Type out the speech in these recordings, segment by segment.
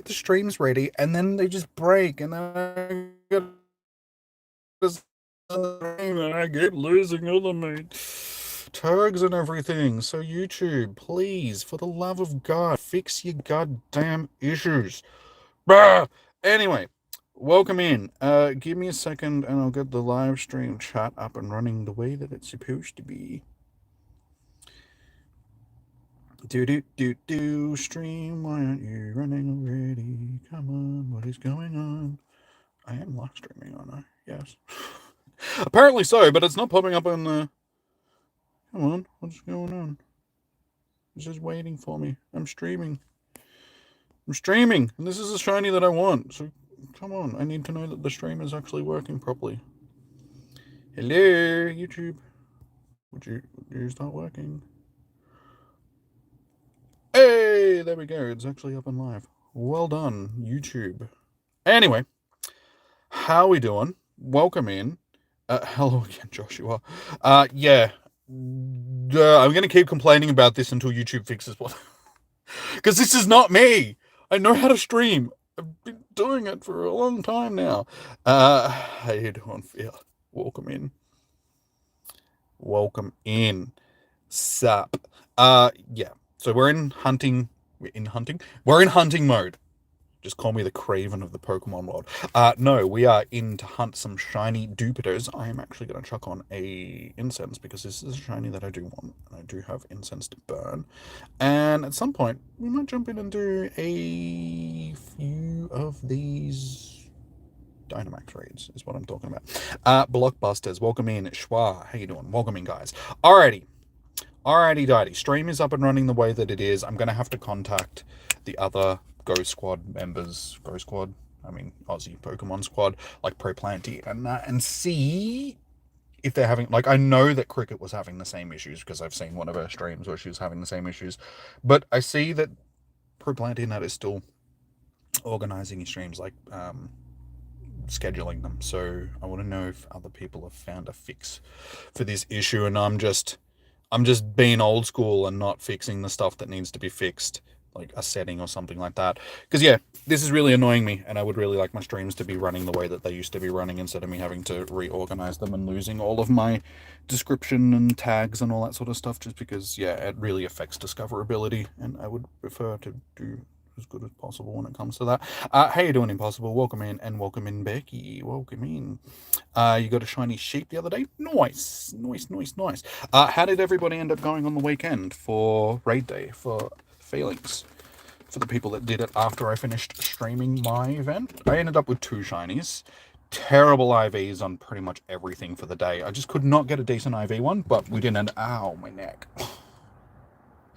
the stream's ready, and then they just break, and then I get losing other tags and everything. So YouTube, please, for the love of God, fix your goddamn issues. Bah! Anyway, welcome in. Give me a second and I'll get the live stream chat up and running the way that it's supposed to be. Stream, why aren't you running already? Come on, what is going on? I am live streaming, aren't I? Yes. Apparently so, but it's not popping up on the... Come on, what's going on? It's just waiting for me. I'm streaming, and this is a shiny that I want, so come on, I need to know that the stream is actually working properly. Hello, YouTube. Would you start working? Hey, there we go. It's actually up and live. Well done, YouTube. Anyway, how we doing? Welcome in. Hello again, Joshua. Yeah. I'm going to keep complaining about this until YouTube fixes what... Because this is not me. I know how to stream. I've been doing it for a long time now. How you doing, Phil? Welcome in. Welcome in. Sup. Yeah. So we're in hunting mode. Just call me the Craven of the Pokemon world. No, we are in to hunt some shiny Dewpiders. I am actually going to chuck on a incense because this is a shiny that I do want. And I do have incense to burn. And at some point, we might jump in and do a few of these Dynamax raids, is what I'm talking about. Blockbusters, welcome in. Schwa, how you doing? Welcome in, guys. Alrighty, Daddy. Stream is up and running the way that it is. I'm going to have to contact the other Go Squad members. Go Squad? I mean, Aussie Pokemon Squad, like Pro Planty, and see if they're having... Like, I know that Cricket was having the same issues because I've seen one of her streams where she was having the same issues. But I see that Pro Planty and that is still organizing streams, like, scheduling them. So I want to know if other people have found a fix for this issue, and I'm just being old school and not fixing the stuff that needs to be fixed, like a setting or something like that. Because yeah, this is really annoying me, and I would really like my streams to be running the way that they used to be running, instead of me having to reorganize them and losing all of my description and tags and all that sort of stuff, just because, yeah, it really affects discoverability, and I would prefer to do as good as possible when it comes to that. How you doing, Impossible? Welcome in, and welcome in, Becky. Welcome in. You got a shiny sheep the other day? Nice. How did everybody end up going on the weekend for raid day, for feelings? For the people that did it after I finished streaming my event, I ended up with 2 shinies. Terrible IVs on pretty much everything for the day. I just could not get a decent IV one, but we didn't. Ow, my neck.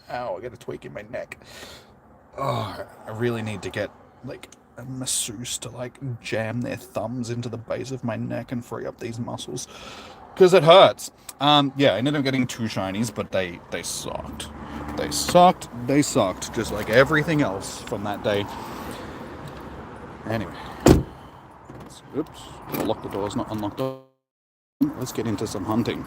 Ow, I got a tweak in my neck. Oh, I really need to get, like, a masseuse to, like, jam their thumbs into the base of my neck and free up these muscles, because it hurts. Yeah, I ended up getting 2 shinies, but they sucked. They sucked, just like everything else from that day. Anyway. Oops. I'll lock the doors, not unlocked. Let's get into some hunting.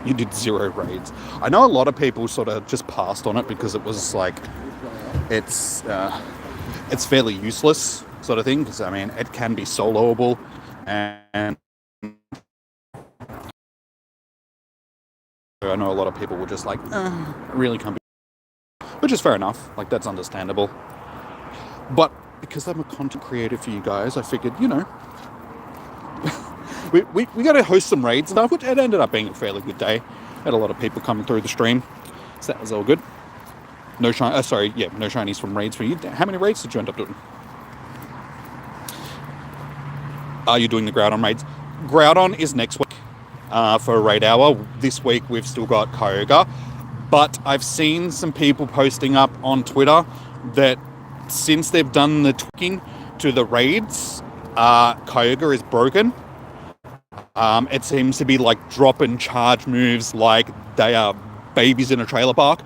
You did 0 raids. I know a lot of people sort of just passed on it because it was like, it's fairly useless sort of thing, because I mean, it can be soloable, and I know a lot of people were just like, it really can't be, which is fair enough, like, that's understandable. But because I'm a content creator for you guys, I figured, you know, we got to host some raids and stuff, which it ended up being a fairly good day. Had a lot of people coming through the stream, so that was all good. No shinies from raids for you. How many raids did you end up doing? Are you doing the Groudon raids? Groudon is next week for a raid hour. This week we've still got Kyogre, but I've seen some people posting up on Twitter that since they've done the tweaking to the raids, Kyogre is broken. It seems to be like drop and charge moves like they are babies in a trailer park.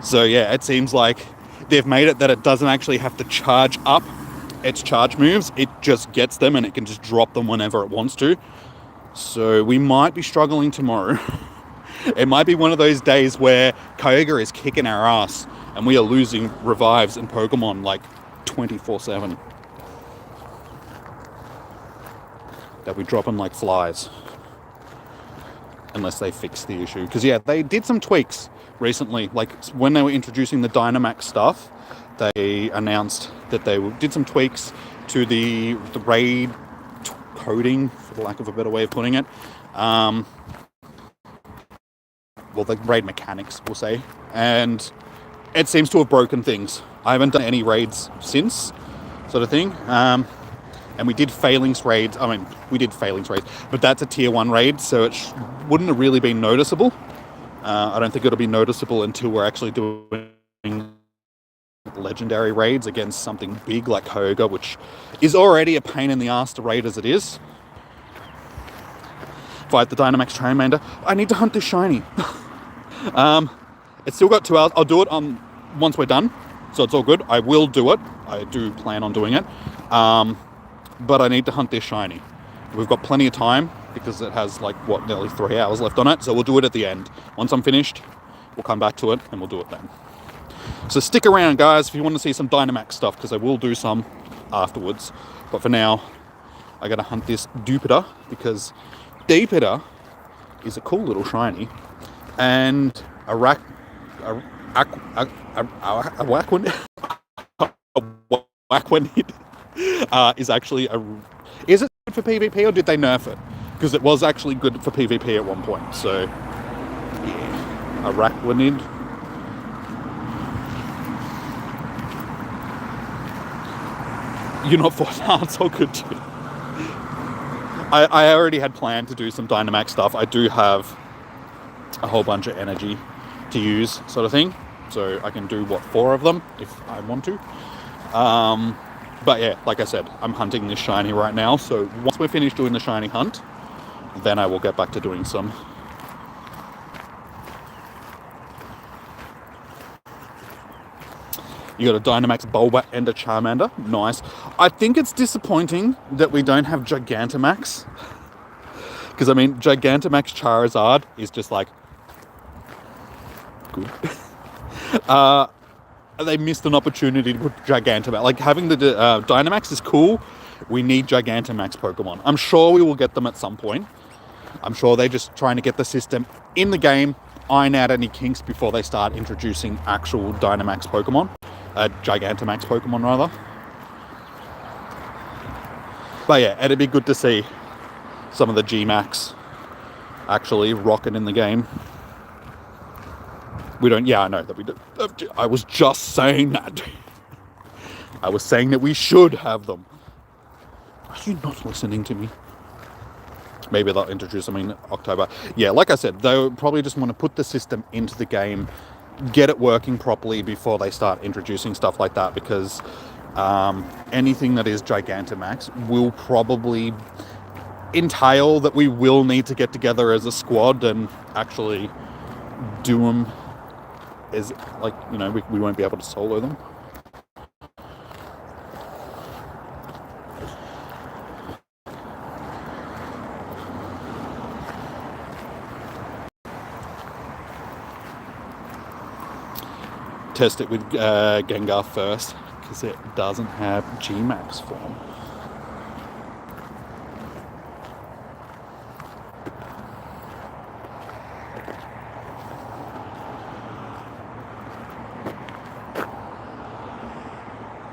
So yeah, it seems like they've made it that it doesn't actually have to charge up its charge moves. It just gets them and it can just drop them whenever it wants to. So we might be struggling tomorrow. It might be one of those days where Kyogre is kicking our ass and we are losing revives in Pokemon like 24/7. That we drop them like flies. Unless they fix the issue. Because yeah, they did some tweaks recently. Like when they were introducing the Dynamax stuff, they announced that they did some tweaks to the raid coding, for the lack of a better way of putting it. Well, the raid mechanics, we'll say. And it seems to have broken things. I haven't done any raids since, sort of thing. And we did failings raids. I mean, we did failings raids, but that's a tier 1 raid, so it wouldn't have really been noticeable. I don't think it'll be noticeable until we're actually doing legendary raids against something big like Kyogre, which is already a pain in the ass to raid as it is. Fight the Dynamax Charmander. I need to hunt this shiny. It's still got 2 hours. I'll do it once we're done, so it's all good. I will do it. I do plan on doing it. But I need to hunt this shiny. We've got plenty of time because it has like nearly 3 hours left on it, so we'll do it at the end. Once I'm finished, we'll come back to it and we'll do it then. So stick around, guys, if you want to see some Dynamax stuff, because I will do some afterwards. But for now, I gotta hunt this Dewpider, because Dewpider is a cool little shiny, and a Wackwinid is actually is it good for PvP, or did they nerf it? Because it was actually good for PvP at one point. So yeah, a Wackwinid. You're not for that. It's all good too. I already had planned to do some Dynamax stuff. I do have a whole bunch of energy to use, sort of thing. So I can do 4 of them if I want to. But yeah, like I said, I'm hunting this shiny right now, so once we're finished doing the shiny hunt, then I will get back to doing some. You got a Dynamax Bulba and a Charmander. Nice. I think it's disappointing that we don't have Gigantamax. Because, I mean, Gigantamax Charizard is just like... good. They missed an opportunity to put Gigantamax. Like, having the Dynamax is cool. We need Gigantamax Pokemon. I'm sure we will get them at some point. I'm sure they're just trying to get the system in the game, iron out any kinks before they start introducing actual Dynamax Pokemon. Gigantamax Pokemon, rather. But yeah, it'd be good to see some of the G-Max actually rocking in the game. We don't... Yeah, I know that we do. I was just saying that. I was saying that we should have them. Are you not listening to me? Maybe they'll introduce them in October. Yeah, like I said, they'll probably just want to put the system into the game, get it working properly before they start introducing stuff like that, because anything that is Gigantamax will probably entail that we will need to get together as a squad and actually do them. Is like, you know, we won't be able to solo them. Test it with Gengar first, because it doesn't have G-Max form.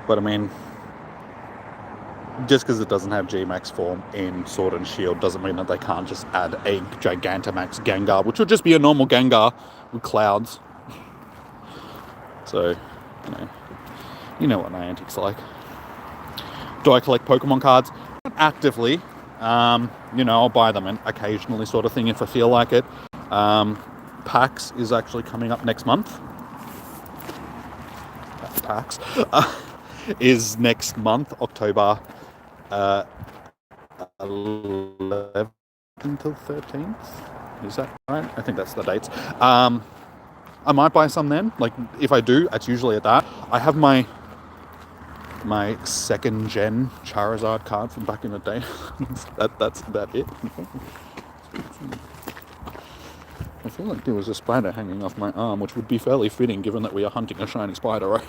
But I mean, just because it doesn't have G-Max form in Sword and Shield doesn't mean that they can't just add a Gigantamax Gengar, which would just be a normal Gengar with clouds. So, you know what Niantic's like. Do I collect Pokemon cards? Not actively. I'll buy them occasionally, sort of thing, if I feel like it. PAX is actually coming up next month. PAX. Is next month, October 11th until 13th. Is that right? I think that's the dates. I might buy some then. Like, if I do, it's usually at that. I have my 2nd gen Charizard card from back in the day. That's about it. I feel like there was a spider hanging off my arm, which would be fairly fitting given that we are hunting a shiny spider, right?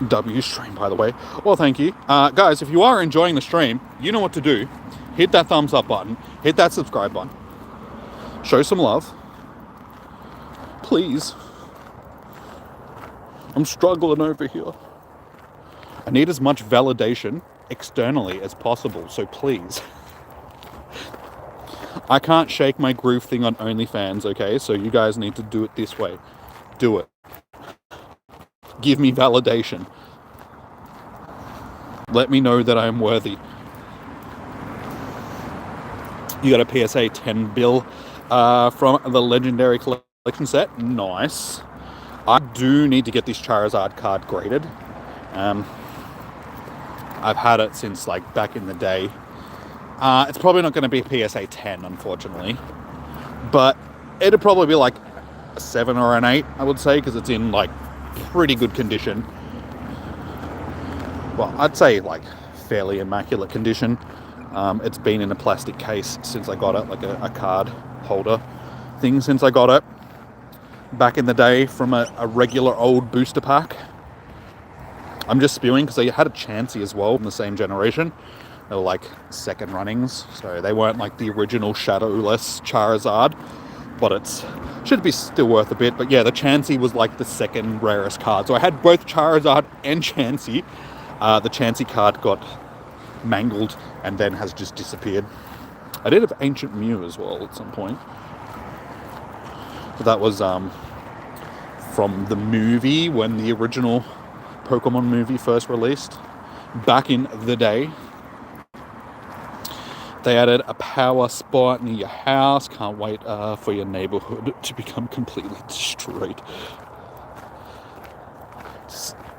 W stream, by the way. Well, thank you. Guys, if you are enjoying the stream, you know what to do. Hit that thumbs up button. Hit that subscribe button. Show some love. Please. I'm struggling over here. I need as much validation externally as possible, so please. I can't shake my groove thing on OnlyFans, okay? So you guys need to do it this way. Do it. Give me validation. Let me know that I am worthy. You got a PSA 10 bill from the Legendary Collection set. Nice. I do need to get this Charizard card graded. I've had it since like back in the day. It's probably not going to be a PSA 10, unfortunately. But it'd probably be like a 7 or an 8, I would say, because it's in like pretty good condition. Well, I'd say like fairly immaculate condition. It's been in a plastic case since I got it, like a card holder thing since I got it back in the day from a regular old booster pack. I'm just spewing because I had a Chansey as well from the same generation. They were like second runnings, so they weren't like the original shadowless Charizard, but it's should be still worth a bit. But yeah, the Chansey was like the second rarest card, so I had both Charizard and Chansey. The Chansey card got mangled and then has just disappeared. I did have Ancient Mew as well at some point, but that was from the movie when the original Pokemon movie first released back in the day. They added a power spot near your house. Can't wait for your neighborhood to become completely destroyed.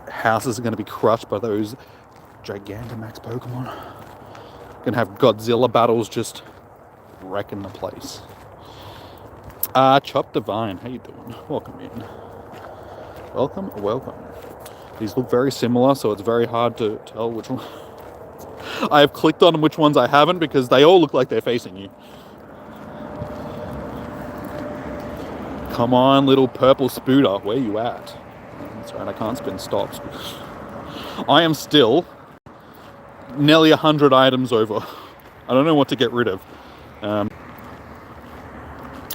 Houses are going to be crushed by those Gigantamax Pokemon. Gonna have Godzilla battles just wrecking the place. Chop Divine, how you doing? Welcome in. Welcome. These look very similar, so it's very hard to tell which one. I have clicked on which ones I haven't because they all look like they're facing you. Come on, little purple Spooter, where you at? That's right, I can't spin stops. I am still nearly 100 items over. I don't know what to get rid of. I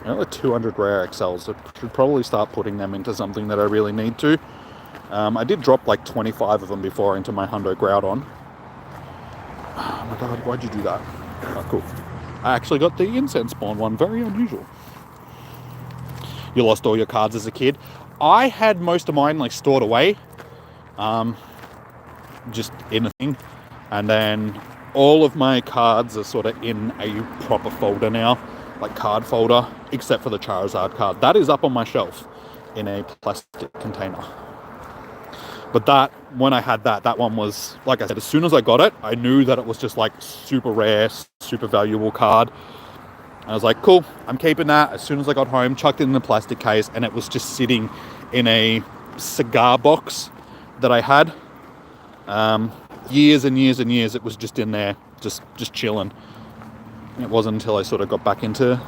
have like 200 rare XLs. I should probably start putting them into something that I really need to. I did drop like 25 of them before into my Hundo Groudon. Oh my god, why'd you do that? Oh, cool. I actually got the incense spawn one. Very unusual. You lost all your cards as a kid. I had most of mine like stored away. Just in a thing. And then all of my cards are sort of in a proper folder now. Like card folder. Except for the Charizard card. That is up on my shelf. In a plastic container. But that, when I had that one was, like I said, as soon as I got it, I knew that it was just like super rare, super valuable card. And I was like, cool, I'm keeping that. As soon as I got home, chucked it in the plastic case, and it was just sitting in a cigar box that I had. Years and years and years, it was just in there, just chilling. And it wasn't until I sort of got back into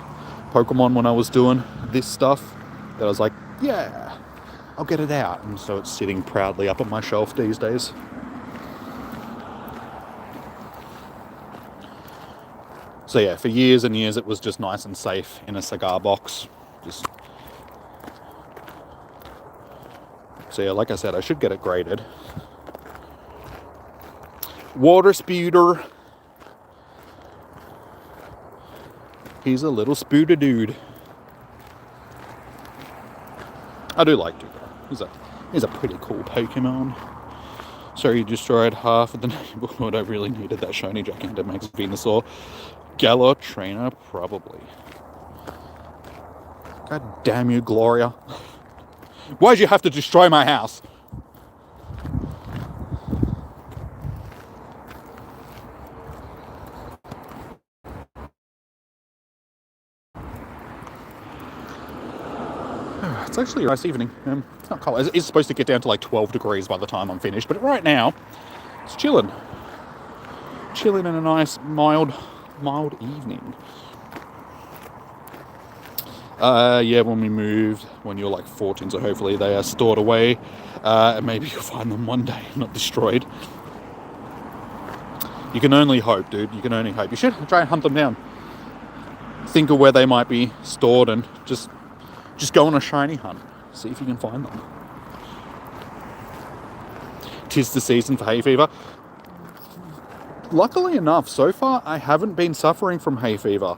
Pokemon when I was doing this stuff that I was like, yeah, I'll get it out. And so it's sitting proudly up on my shelf these days. So yeah, for years and years it was just nice and safe in a cigar box. So yeah, like I said, I should get it graded. Water Spooter. He's a little spooter dude. I do like Dewpider. He's a pretty cool Pokemon. Sorry, you destroyed half of the neighborhood. I really needed that shiny Gigantamax Venusaur. Galar Trainer, probably. God damn you, Gloria. Why'd you have to destroy my house? It's actually a nice evening. It's not cold. It's supposed to get down to like 12 degrees by the time I'm finished, but right now, it's chilling. chilling in a nice mild evening. When we moved, when you're like 14, so hopefully they are stored away, and maybe you'll find them one day, not destroyed. You can only hope, dude. You can only hope. You should try and hunt them down. Think of where they might be stored and just go on a shiny hunt. See if you can find them. 'Tis the season for hay fever. Luckily enough, so far I haven't been suffering from hay fever.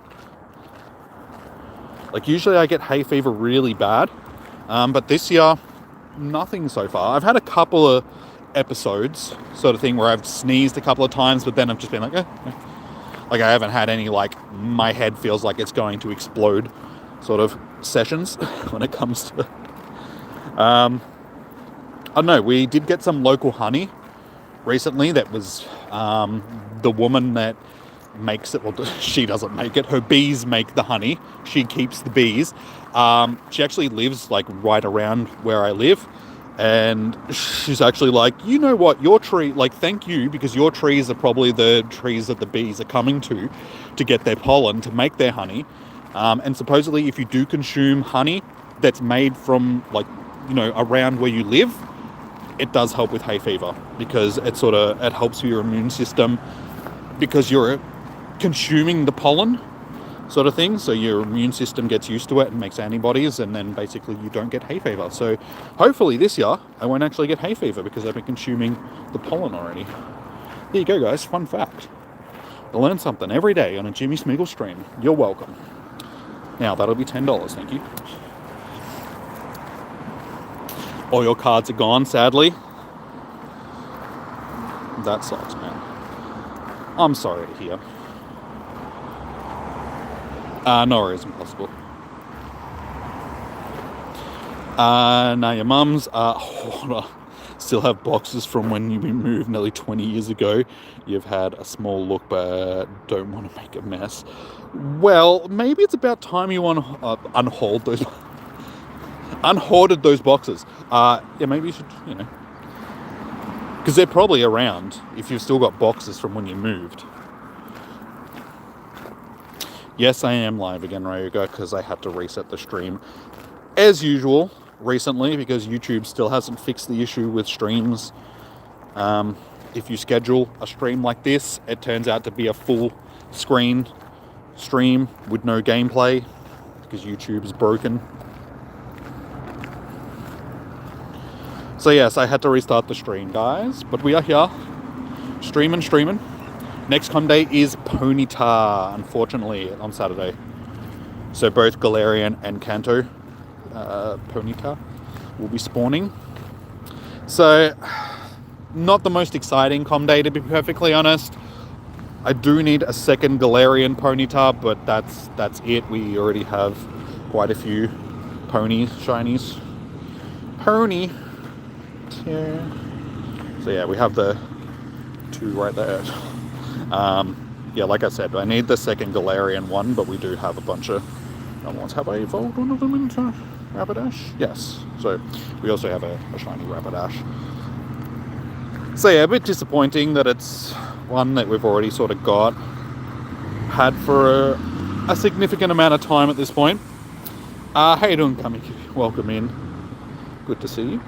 Like usually I get hay fever really bad, but this year, nothing so far. I've had a couple of episodes, sort of thing, where I've sneezed a couple of times, but then I've just been like, like I haven't had any like my head feels like it's going to explode sort of sessions when it comes to. I don't know. We did get some local honey recently. That was the woman that makes it. Well, she doesn't make it. Her bees make the honey. She keeps the bees. She actually lives like right around where I live. And she's actually like, you know what, your tree, like, thank you, because your trees are probably the trees that the bees are coming to get their pollen, to make their honey. And supposedly if you do consume honey that's made from, like, you know, around where you live, it does help with hay fever, because it helps with your immune system, because you're consuming the pollen sort of thing, so your immune system gets used to it and makes antibodies, and then basically you don't get hay fever. So hopefully this year I won't actually get hay fever because I've been consuming the pollen already. There you go, guys. Fun fact. I learn something every day on a Jimmy Smiggle stream. You're welcome. Now that'll be $10, thank you. All your cards are gone, sadly. That sucks, man. I'm sorry to hear. No worries, impossible. Now your mum's still have boxes from when you moved nearly 20 years ago. You've had a small look, but don't want to make a mess. Well, maybe it's about time you want to unhoard those boxes. Maybe you should, you know, because they're probably around if you've still got boxes from when you moved. Yes, I am live again, Ryuga, because I had to reset the stream as usual recently, because YouTube still hasn't fixed the issue with streams. If you schedule a stream like this, it turns out to be a full screen stream with no gameplay, because YouTube is broken. So yes, I had to restart the stream, guys, but we are here, streaming. Next come day is Ponyta, unfortunately, on Saturday. So both Galarian and Kanto Ponyta will be spawning. So, not the most exciting com day, to be perfectly honest. I do need a second Galarian Ponyta, but that's it. We already have quite a few pony shinies. Pony. So yeah, we have the two right there. Like I said, I need the second Galarian one, but we do have a bunch of other ones. Have I evolved one of them into Rapidash? Yes. So we also have a shiny Rapidash. So yeah, a bit disappointing that it's one that we've already sort of had for a significant amount of time at this point. How you doing, Kamiki? Welcome in. Good to see you.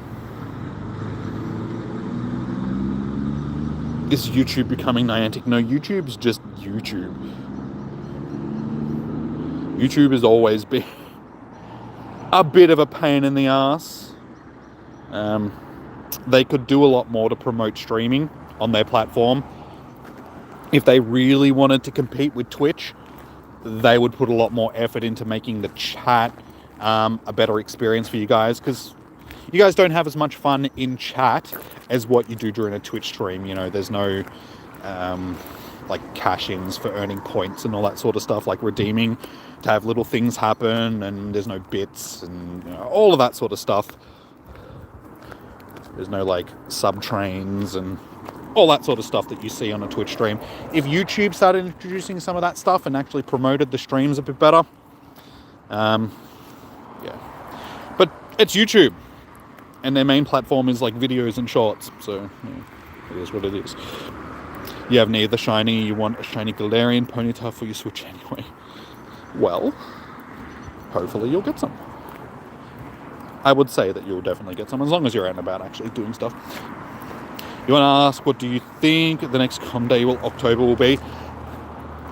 Is YouTube becoming Niantic? No, YouTube's just YouTube. YouTube has always been a bit of a pain in the ass. They could do a lot more to promote streaming on their platform. If they really wanted to compete with Twitch, they would put a lot more effort into making the chat a better experience for you guys, because you guys don't have as much fun in chat as what you do during a Twitch stream. You know, there's no like cash-ins for earning points and all that sort of stuff, like redeeming to have little things happen, and there's no bits and, you know, all of that sort of stuff. There's no like sub-trains and all that sort of stuff that you see on a Twitch stream. If YouTube started introducing some of that stuff and actually promoted the streams a bit better, yeah. But it's YouTube, and their main platform is like videos and shorts, so yeah, it is what it is. You have neither shiny, you want a shiny Galarian Ponyta for your Switch anyway. Well, hopefully you'll get some. I would say that you'll definitely get some, as long as you're out and about actually doing stuff. You want to ask, what do you think the next Com Day October will be?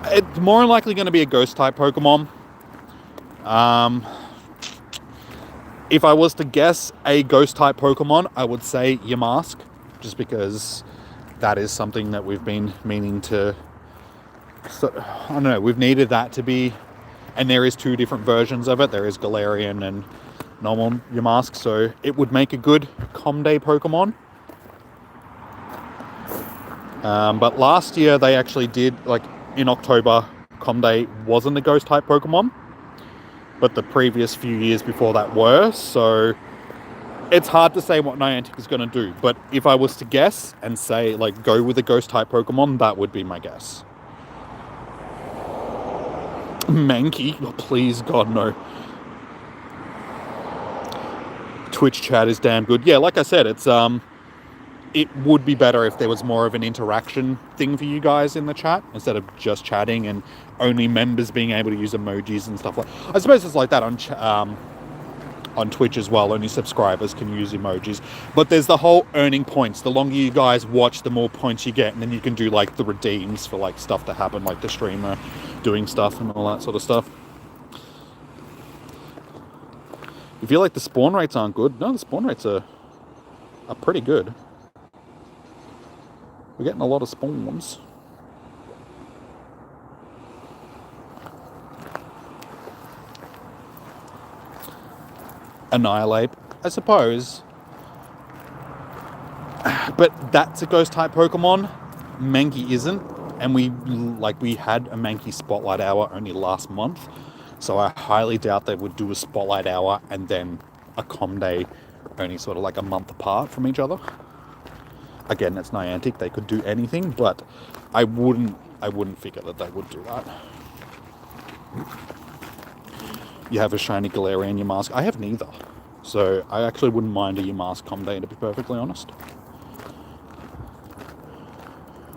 It's more likely going to be a Ghost-type Pokemon. If I was to guess a Ghost-type Pokemon, I would say Yamask, just because that is something that we've been meaning to... I don't know, we've needed that to be... And there is 2 different versions of it. There is Galarian and normal Yamask, so it would make a good Com Day Pokemon. But last year they actually did, like in October, Com Day wasn't a Ghost-type Pokemon. But the previous few years before that were, so it's hard to say what Niantic is going to do. But if I was to guess and say, like, go with a Ghost-type Pokemon, that would be my guess. Mankey? Oh, please, God, no. Twitch chat is damn good. Yeah, like I said, it's it would be better if there was more of an interaction thing for you guys in the chat instead of just chatting and only members being able to use emojis and stuff like. I suppose it's like that on Twitch as well. Only subscribers can use emojis. But there's the whole earning points. The longer you guys watch, the more points you get, and then you can do like the redeems for like stuff to happen, like the streamer doing stuff and all that sort of stuff. You feel like the spawn rates aren't good? No, the spawn rates are pretty good. We're getting a lot of spawns. Annihilate, I suppose. But that's a Ghost-type Pokemon. Mankey isn't. And we had a Mankey Spotlight Hour only last month. So I highly doubt they would do a Spotlight Hour and then a Com Day only sort of like a month apart from each other. Again, it's Niantic, they could do anything, but I wouldn't figure that they would do that. You have a shiny Galarian Yamask. I have neither. So I actually wouldn't mind a Yamask Com Day, to be perfectly honest.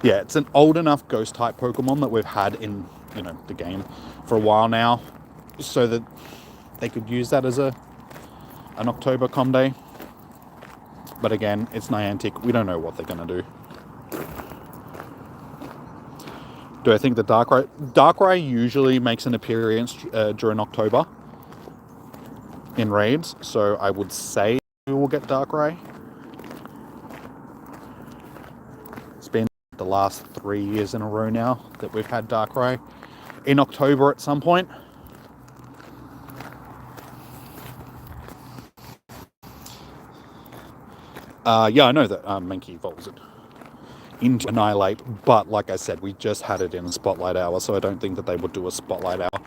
Yeah, it's an old enough Ghost-type Pokemon that we've had in, the game for a while now, so that they could use that as an October Com Day. But again, it's Niantic. We don't know what they're going to do. Do I think the Darkrai usually makes an appearance during October in raids, so I would say we will get Darkrai. It's been the last 3 years in a row now that we've had Darkrai in October at some point. Yeah, I know that Mankey evolves it into Annihilate, but like I said, we just had it in Spotlight Hour, so I don't think that they would do a Spotlight Hour.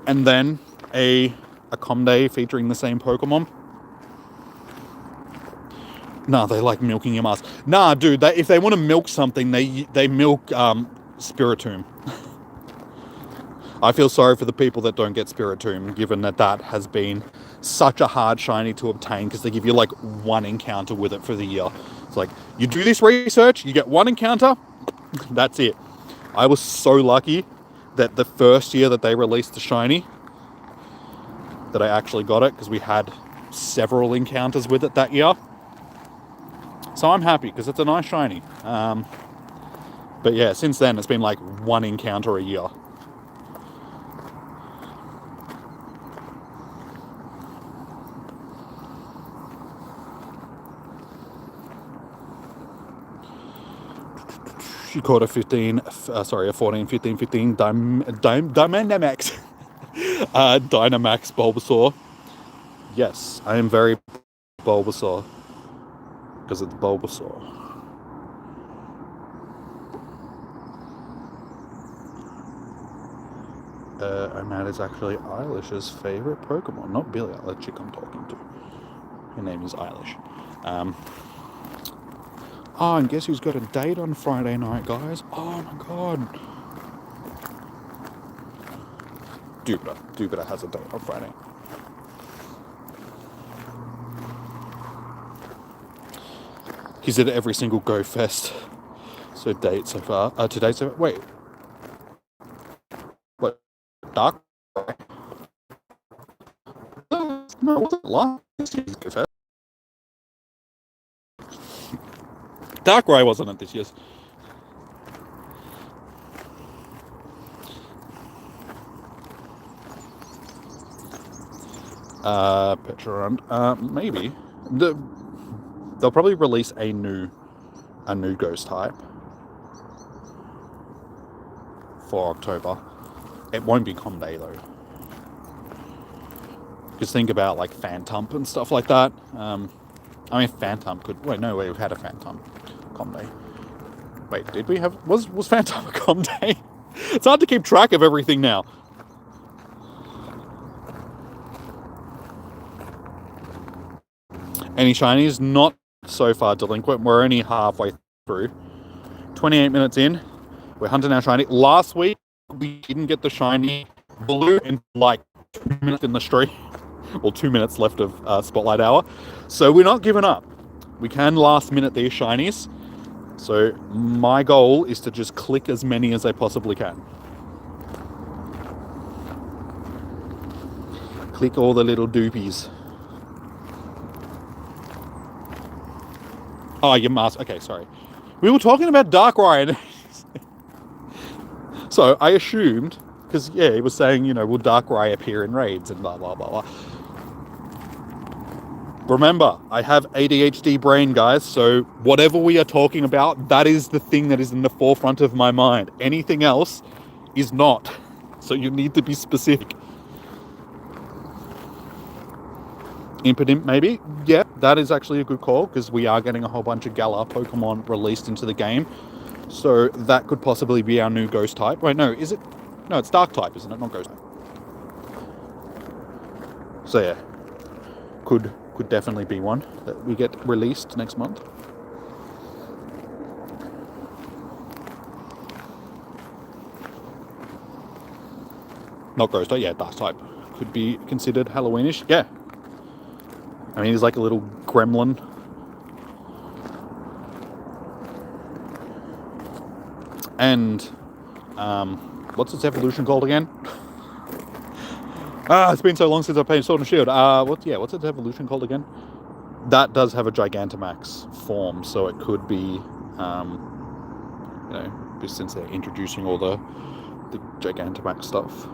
And then a Com Day featuring the same Pokemon. Nah, they like milking your mask. Nah, dude, if they want to milk something, they milk Spiritomb. I feel sorry for the people that don't get Spiritomb, given that has been such a hard shiny to obtain, because they give you like 1 encounter with it for the year. It's like, you do this research, you get 1 encounter, that's it. I was so lucky that the first year that they released the shiny, that I actually got it, because we had several encounters with it that year. So I'm happy, because it's a nice shiny. But yeah, since then it's been like 1 encounter a year. She caught a 14, 15, 15 Dynamax. Dynamax Bulbasaur. Yes, I am very Bulbasaur. Because it's Bulbasaur. Matt is actually Eilish's favourite Pokemon. Not Billie Eilish I'm talking to. Her name is Eilish. Oh, and guess who's got a date on Friday night, guys? Oh my god. Dewpider has a date on Friday. He's at every single Go Fest. So date so far. Today so far. Wait. What? Dark? No, it wasn't last year's. Darkrai wasn't it this year's? Petron. Maybe. They'll probably release a new ghost type for October. It won't be Comday though. Just think about like Phantump and stuff like that. I mean, Phantump could. Wait, no, we've had a Phantump Comday. Wait, did we have? Was Phantump a Comday? It's hard to keep track of everything now. Any shinies? Not so far delinquent. We're only halfway through. 28 minutes in. We're hunting our shiny. Last week, we didn't get the shiny blue in like 2 minutes in the stream. Well, 2 minutes left of Spotlight Hour. So we're not giving up. We can last minute these shinies. So my goal is to just click as many as I possibly can. Click all the little doopies. Oh, your mask. Okay, sorry. We were talking about Darkrai. So I assumed, because yeah, he was saying, will Darkrai appear in raids and blah, blah, blah, blah. Remember, I have ADHD brain, guys, so whatever we are talking about, that is the thing that is in the forefront of my mind. Anything else is not. So you need to be specific. Impidimp, maybe? Yeah, that is actually a good call, because we are getting a whole bunch of Galar Pokemon released into the game. So that could possibly be our new ghost type. Wait, no, is it? No, it's dark type, isn't it? Not ghost type. So yeah, could definitely be one that we get released next month. Not ghost type, yeah, dark type. Could be considered Halloweenish, yeah. I mean, he's like a little gremlin. And, what's its evolution called again? It's been so long since I've played Sword and Shield. What's its evolution called again? That does have a Gigantamax form, so it could be, since they're introducing all the Gigantamax stuff.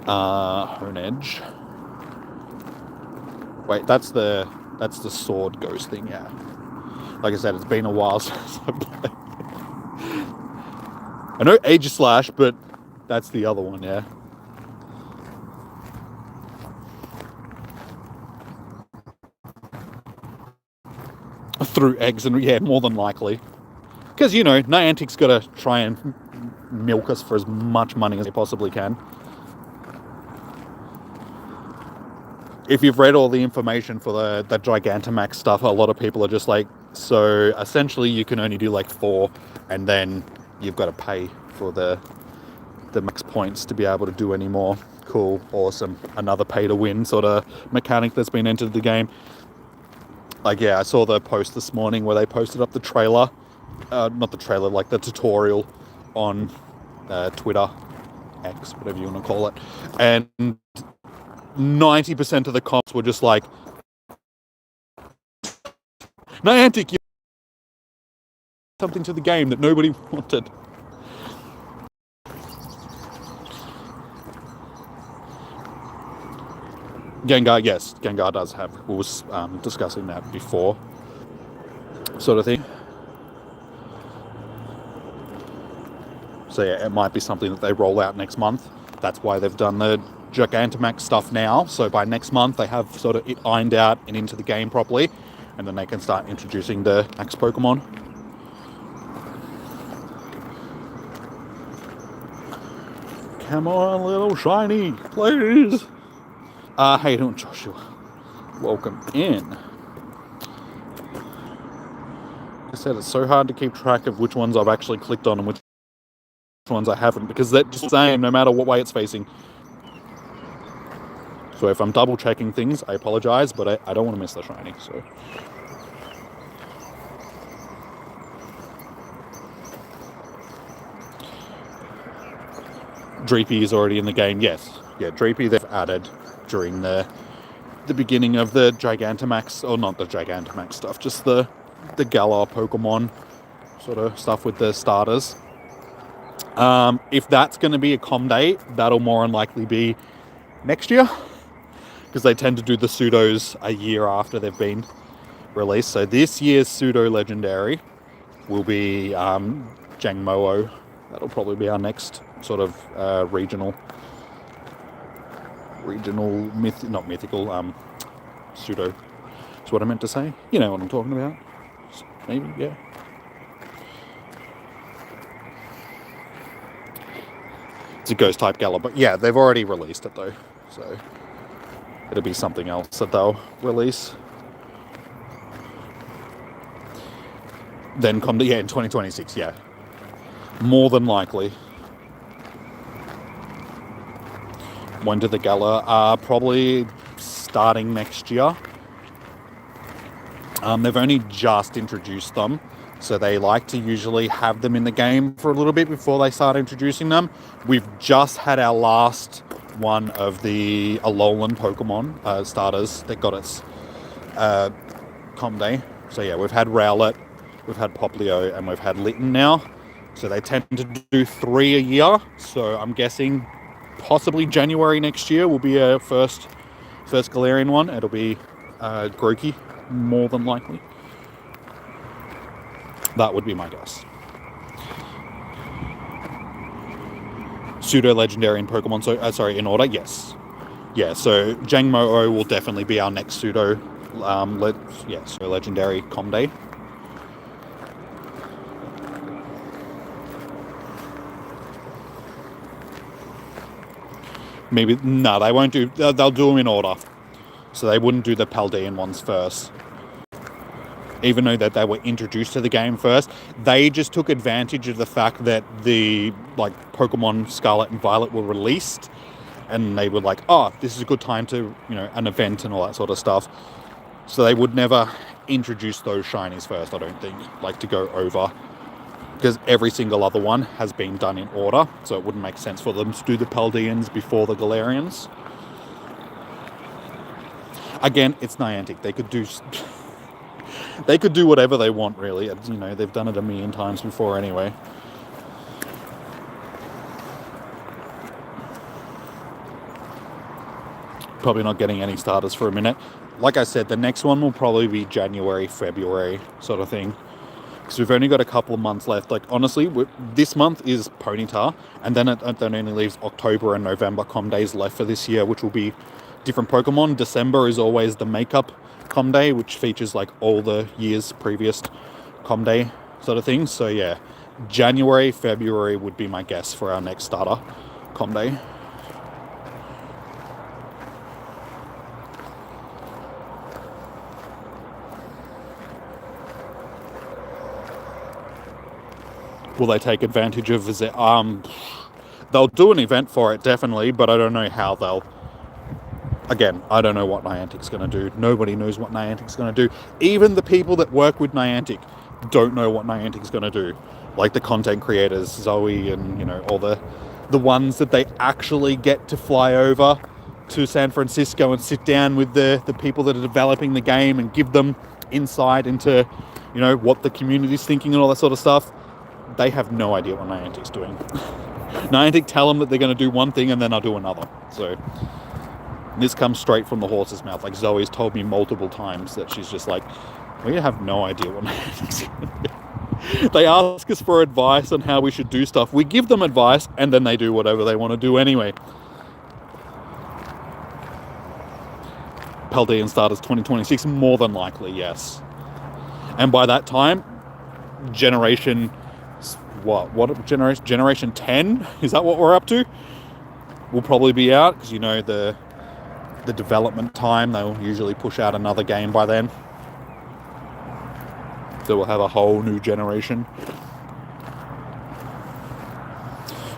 Honedge. Wait, that's the sword ghost thing, yeah. Like I said, it's been a while since I played. I know Aegislash, but that's the other one, yeah. Through eggs, and yeah, more than likely. Because, Niantic's got to try and milk us for as much money as they possibly can. If you've read all the information for the Gigantamax stuff, a lot of people are just like, so essentially you can only do like 4, and then you've got to pay for the max points to be able to do any more. Cool, awesome. Another pay to win sort of mechanic that's been entered the game. Like, yeah, I saw the post this morning where they posted up the trailer, not the trailer, like the tutorial on Twitter, X, whatever you want to call it, and 90% of the comments were just like, Niantic, you something to the game that nobody wanted. Gengar, yes, Gengar does have, we was discussing that before, sort of thing. So yeah, it might be something that they roll out next month. That's why they've done the Gigantamax stuff now. So by next month, they have sort of it ironed out and into the game properly, and then they can start introducing the Max Pokemon. Come on, little shiny, please. How you doing, Joshua? Welcome in. Like I said, it's so hard to keep track of which ones I've actually clicked on and which ones I haven't, because they're just the same no matter what way it's facing. So if I'm double checking things, I apologize, but I don't want to miss the shiny. So Dreepy is already in the game. Yes, yeah, Dreepy they've added during the beginning of the Gigantamax, or not the Gigantamax stuff, just the Galar Pokemon sort of stuff with the starters. If that's going to be a com day, that'll more than likely be next year, because they tend to do the pseudos a year after they've been released. So this year's pseudo legendary will be Jangmo-o. That'll probably be our next sort of regional not mythical, pseudo. That's what I meant to say. You know what I'm talking about. Maybe, yeah. It's a ghost type Galar, but yeah, they've already released it though, so it'll be something else that they'll release. Then in 2026, yeah. More than likely. When do the Galar? Probably starting next year. They've only just introduced them, so they like to usually have them in the game for a little bit before they start introducing them. We've just had our last one of the Alolan Pokemon starters that got its com day. So yeah, we've had Rowlet, we've had Poplio, and we've had Litten now. So they tend to do 3 a year. So I'm guessing possibly January next year will be a first Galarian one. It'll be Grookey, more than likely. That would be my guess. Pseudo legendary in Pokemon, so sorry, in order, yes. Yeah, so Jangmo-o will definitely be our next pseudo so legendary com day. Maybe, no, they won't do, they'll do them in order. So they wouldn't do the Paldean ones first. Even though that they were introduced to the game first, they just took advantage of the fact that the Pokemon Scarlet and Violet were released, and they were like, oh, this is a good time to, an event and all that sort of stuff. So they would never introduce those shinies first, I don't think, to go over, because every single other one has been done in order, so it wouldn't make sense for them to do the Paldeans before the Galarians. Again, it's Niantic. They could do whatever they want, really. They've done it a million times before anyway. Probably not getting any starters for a minute. Like I said, the next one will probably be January, February sort of thing. Because we've only got a couple of months left. Honestly, this month is Ponyta, and then it only leaves October and November com days left for this year, which will be different Pokemon. December is always the makeup com day, which features all the years previous com day sort of thing. So yeah, January, February would be my guess for our next starter com day. Will they take advantage of it? They'll do an event for it, definitely, but I don't know how they'll. Again, I don't know what Niantic's going to do. Nobody knows what Niantic's going to do. Even the people that work with Niantic don't know what Niantic's going to do. The content creators, Zoe, and all the ones that they actually get to fly over to San Francisco and sit down with the people that are developing the game and give them insight into, what the community's thinking and all that sort of stuff. They have no idea what Niantic's doing. Niantic tell them that they're going to do one thing and then they'll do another. So this comes straight from the horse's mouth. Zoe's told me multiple times that she's just we have no idea what Niantic's going to do. They ask us for advice on how we should do stuff. We give them advice and then they do whatever they want to do anyway. Paldean starters 2026, more than likely, yes. And by that time, generation 10, is that what we're up to? Will probably be out, because the development time, they'll usually push out another game by then, so we'll have a whole new generation.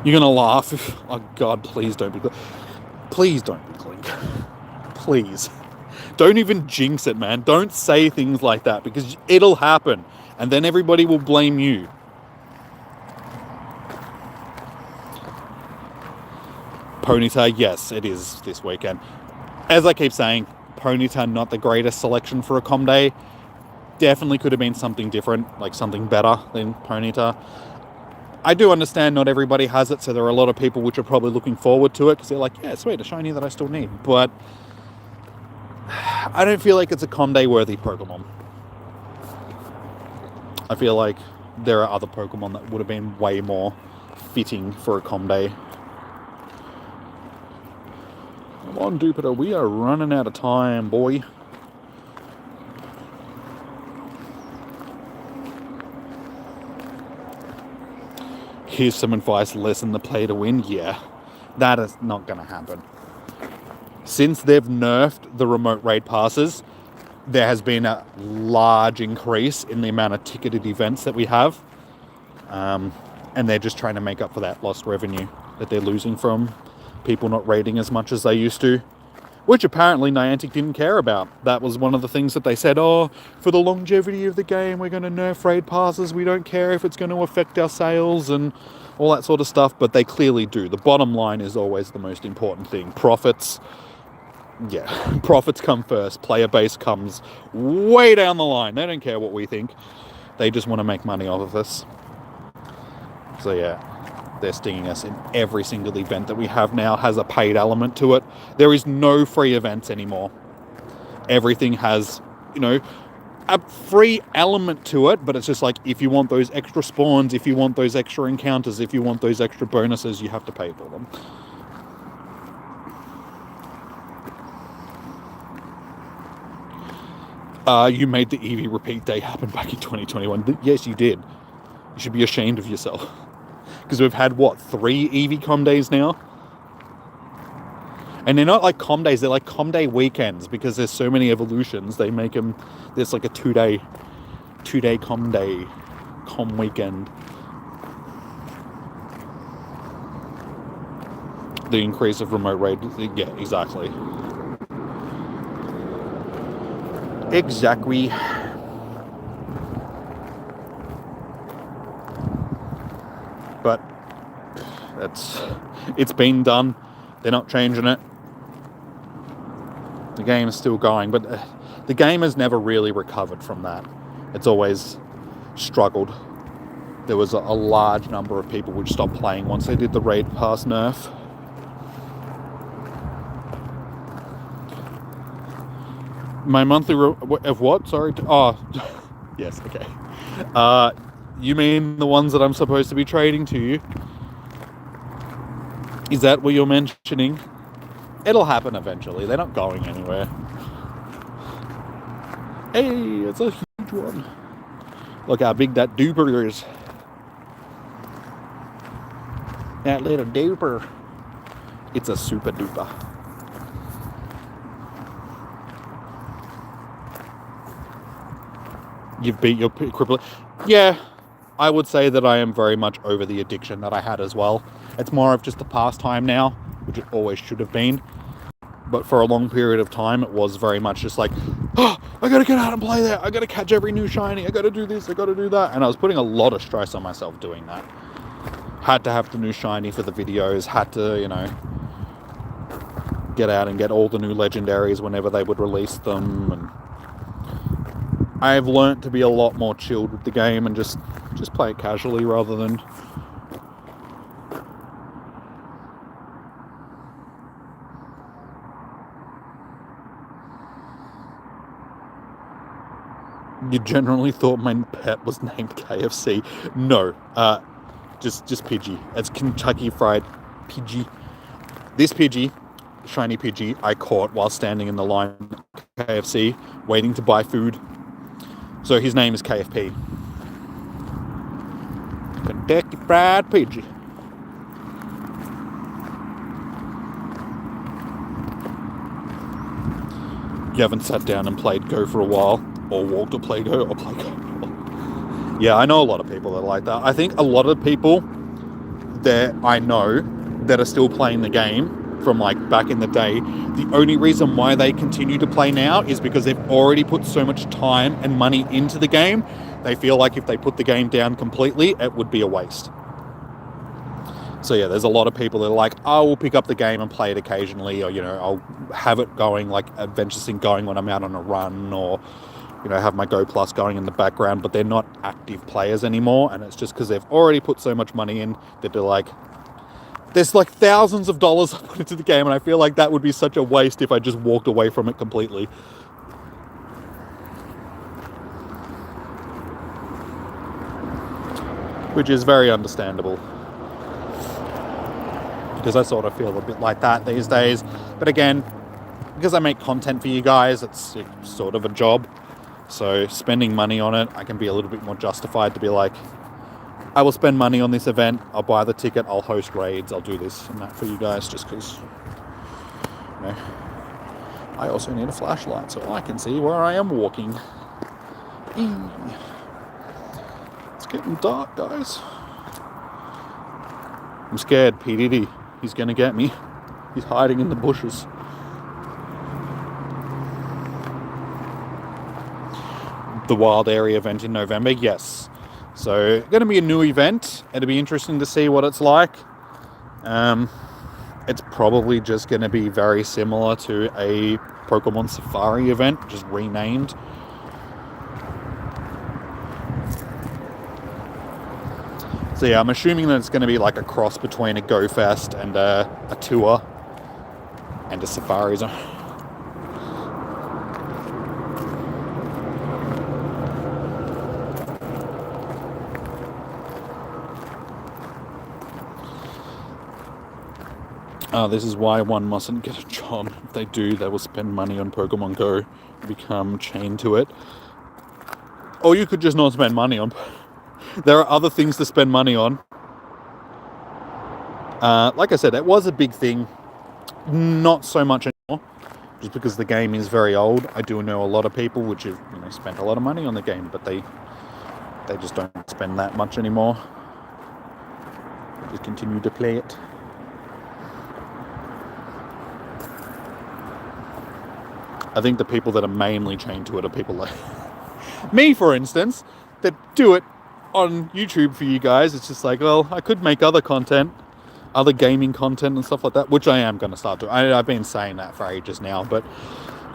You're gonna laugh. Oh god, please don't be Clink. Please. Don't even jinx it, man. Don't say things like that, because it'll happen. And then everybody will blame you. Ponyta, yes, it is this weekend. As I keep saying, Ponyta, not the greatest selection for a Com Day. Definitely could have been something different, like something better than Ponyta. I do understand not everybody has it, so there are a lot of people which are probably looking forward to it, because they're like, yeah, sweet, a shiny that I still need. But I don't feel like it's a Com Day worthy Pokemon. I feel like there are other Pokemon that would have been way more fitting for a Com Day. Come on, Dewpider, we are running out of time, boy. Here's some advice, lessen the play to win. Yeah, that is not going to happen. Since they've nerfed the remote raid passes, there has been a large increase in the amount of ticketed events that we have. And they're just trying to make up for that lost revenue that they're losing from people not raiding as much as they used to, which apparently Niantic didn't care about. That was one of the things that they said, oh, for the longevity of the game, we're going to nerf raid passes. We don't care if it's going to affect our sales and all that sort of stuff, but they clearly do. The bottom line is always the most important thing. Profits, yeah, profits come first. Player base comes way down the line. They don't care what we think. They just want to make money off of us. So yeah, they're stinging us in every single event that we have now has a paid element to it. There is no free events anymore. Everything has, a free element to it, but it's just like, if you want those extra spawns, if you want those extra encounters, if you want those extra bonuses, you have to pay for them. You made the Eevee repeat day happen back in 2021. Yes, you did. You should be ashamed of yourself. Because we've had, 3 Eevee Com Days now? And they're not like Com Days, they're like Com Day weekends, because there's so many evolutions. They make them, there's like a two-day Com Day, Com weekend. The increase of remote raid, yeah, exactly. Exactly. But it's been done. They're not changing it. The game is still going, but the game has never really recovered from that. It's always struggled. There was a large number of people which stopped playing once they did the raid pass nerf. My monthly of what? Sorry. Oh, yes. Okay. You mean the ones that I'm supposed to be trading to you? Is that what you're mentioning? It'll happen eventually. They're not going anywhere. Hey, it's a huge one. Look how big that duper is. That little duper. It's a super duper. You've beat your cripple. Yeah, I would say that I am very much over the addiction that I had as well. It's more of just a pastime now, which it always should have been. But for a long period of time, it was very much just like, oh, I gotta get out and play that. I gotta catch every new shiny. I gotta do this. I gotta do that. And I was putting a lot of stress on myself doing that. Had to have the new shiny for the videos. Had to, get out and get all the new legendaries whenever they would release them. And I've learnt to be a lot more chilled with the game and just play it casually rather than... You generally thought my pet was named KFC. No, just Pidgey. It's Kentucky Fried Pidgey. This Pidgey, shiny Pidgey, I caught while standing in the line at KFC, waiting to buy food. So his name is KFP. Kentucky Fried Pidgey. You haven't sat down and played Go for a while, or walked to play Go, or play Go. Yeah, I know a lot of people that are like that. I think a lot of people that I know that are still playing the game from like back in the day. The only reason why they continue to play now is because they've already put so much time and money into the game. They feel like if they put the game down completely, it would be a waste. So yeah, there's a lot of people that are like, I will pick up the game and play it occasionally, or, you know, I'll have it going, like Adventure Sync going when I'm out on a run, or, you know, have my Go Plus going in the background, but they're not active players anymore. And it's just because they've already put so much money in that they're like, there's like thousands of dollars I put into the game, and I feel like that would be such a waste if I just walked away from it completely. Which is very understandable, because I sort of feel a bit like that these days. But again, because I make content for you guys, it's sort of a job. So spending money on it, I can be a little bit more justified to be like, I will spend money on this event, I'll buy the ticket, I'll host raids, I'll do this and that for you guys, just because, you know, I also need a flashlight so I can see where I am walking. It's getting dark, guys. I'm scared, PDD. He's gonna get me. He's hiding in the bushes. The Wild Area event in November, yes. So, going to be a new event. It'll be interesting to see what it's like. It's probably just going to be very similar to a Pokemon Safari event, just renamed. So yeah, I'm assuming that it's going to be like a cross between a Go Fest and a tour and a Safari zone. This is why one mustn't get a job. If they do, they will spend money on Pokemon Go, become chained to it. Or you could just not spend money on. There are other things to spend money on. Like I said, it was a big thing. Not so much anymore, just because the game is very old. I do know a lot of people which have, you know, spent a lot of money on the game, but they just don't spend that much anymore. They just continue to play it. I think the people that are mainly chained to it are people like me, for instance, that do it on YouTube for you guys. It's just like, well, I could make other content, other gaming content and stuff like that, which I am going to start doing. I've been saying that for ages now, but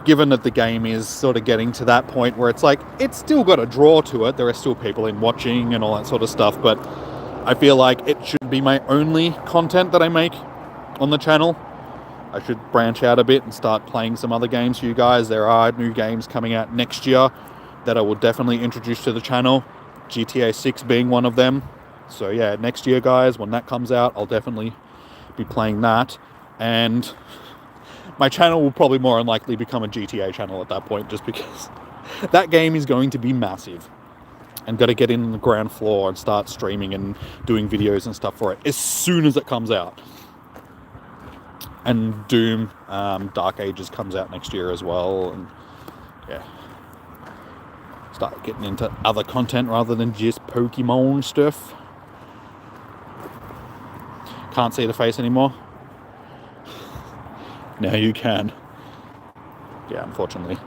given that the game is sort of getting to that point where it's like, it's still got a draw to it. There are still people in watching and all that sort of stuff, but I feel like it should be my only content that I make on the channel. I should branch out a bit and start playing some other games for you guys. There are new games coming out next year that I will definitely introduce to the channel. GTA 6 being one of them. So yeah, next year, guys, when that comes out, I'll definitely be playing that. And my channel will probably more than likely become a GTA channel at that point, just because that game is going to be massive. And got to get in the ground floor and start streaming and doing videos and stuff for it as soon as it comes out. And Doom Dark Ages comes out next year as well, and yeah, start getting into other content rather than just Pokemon stuff. Can't see the face anymore. Now you can. Yeah, unfortunately.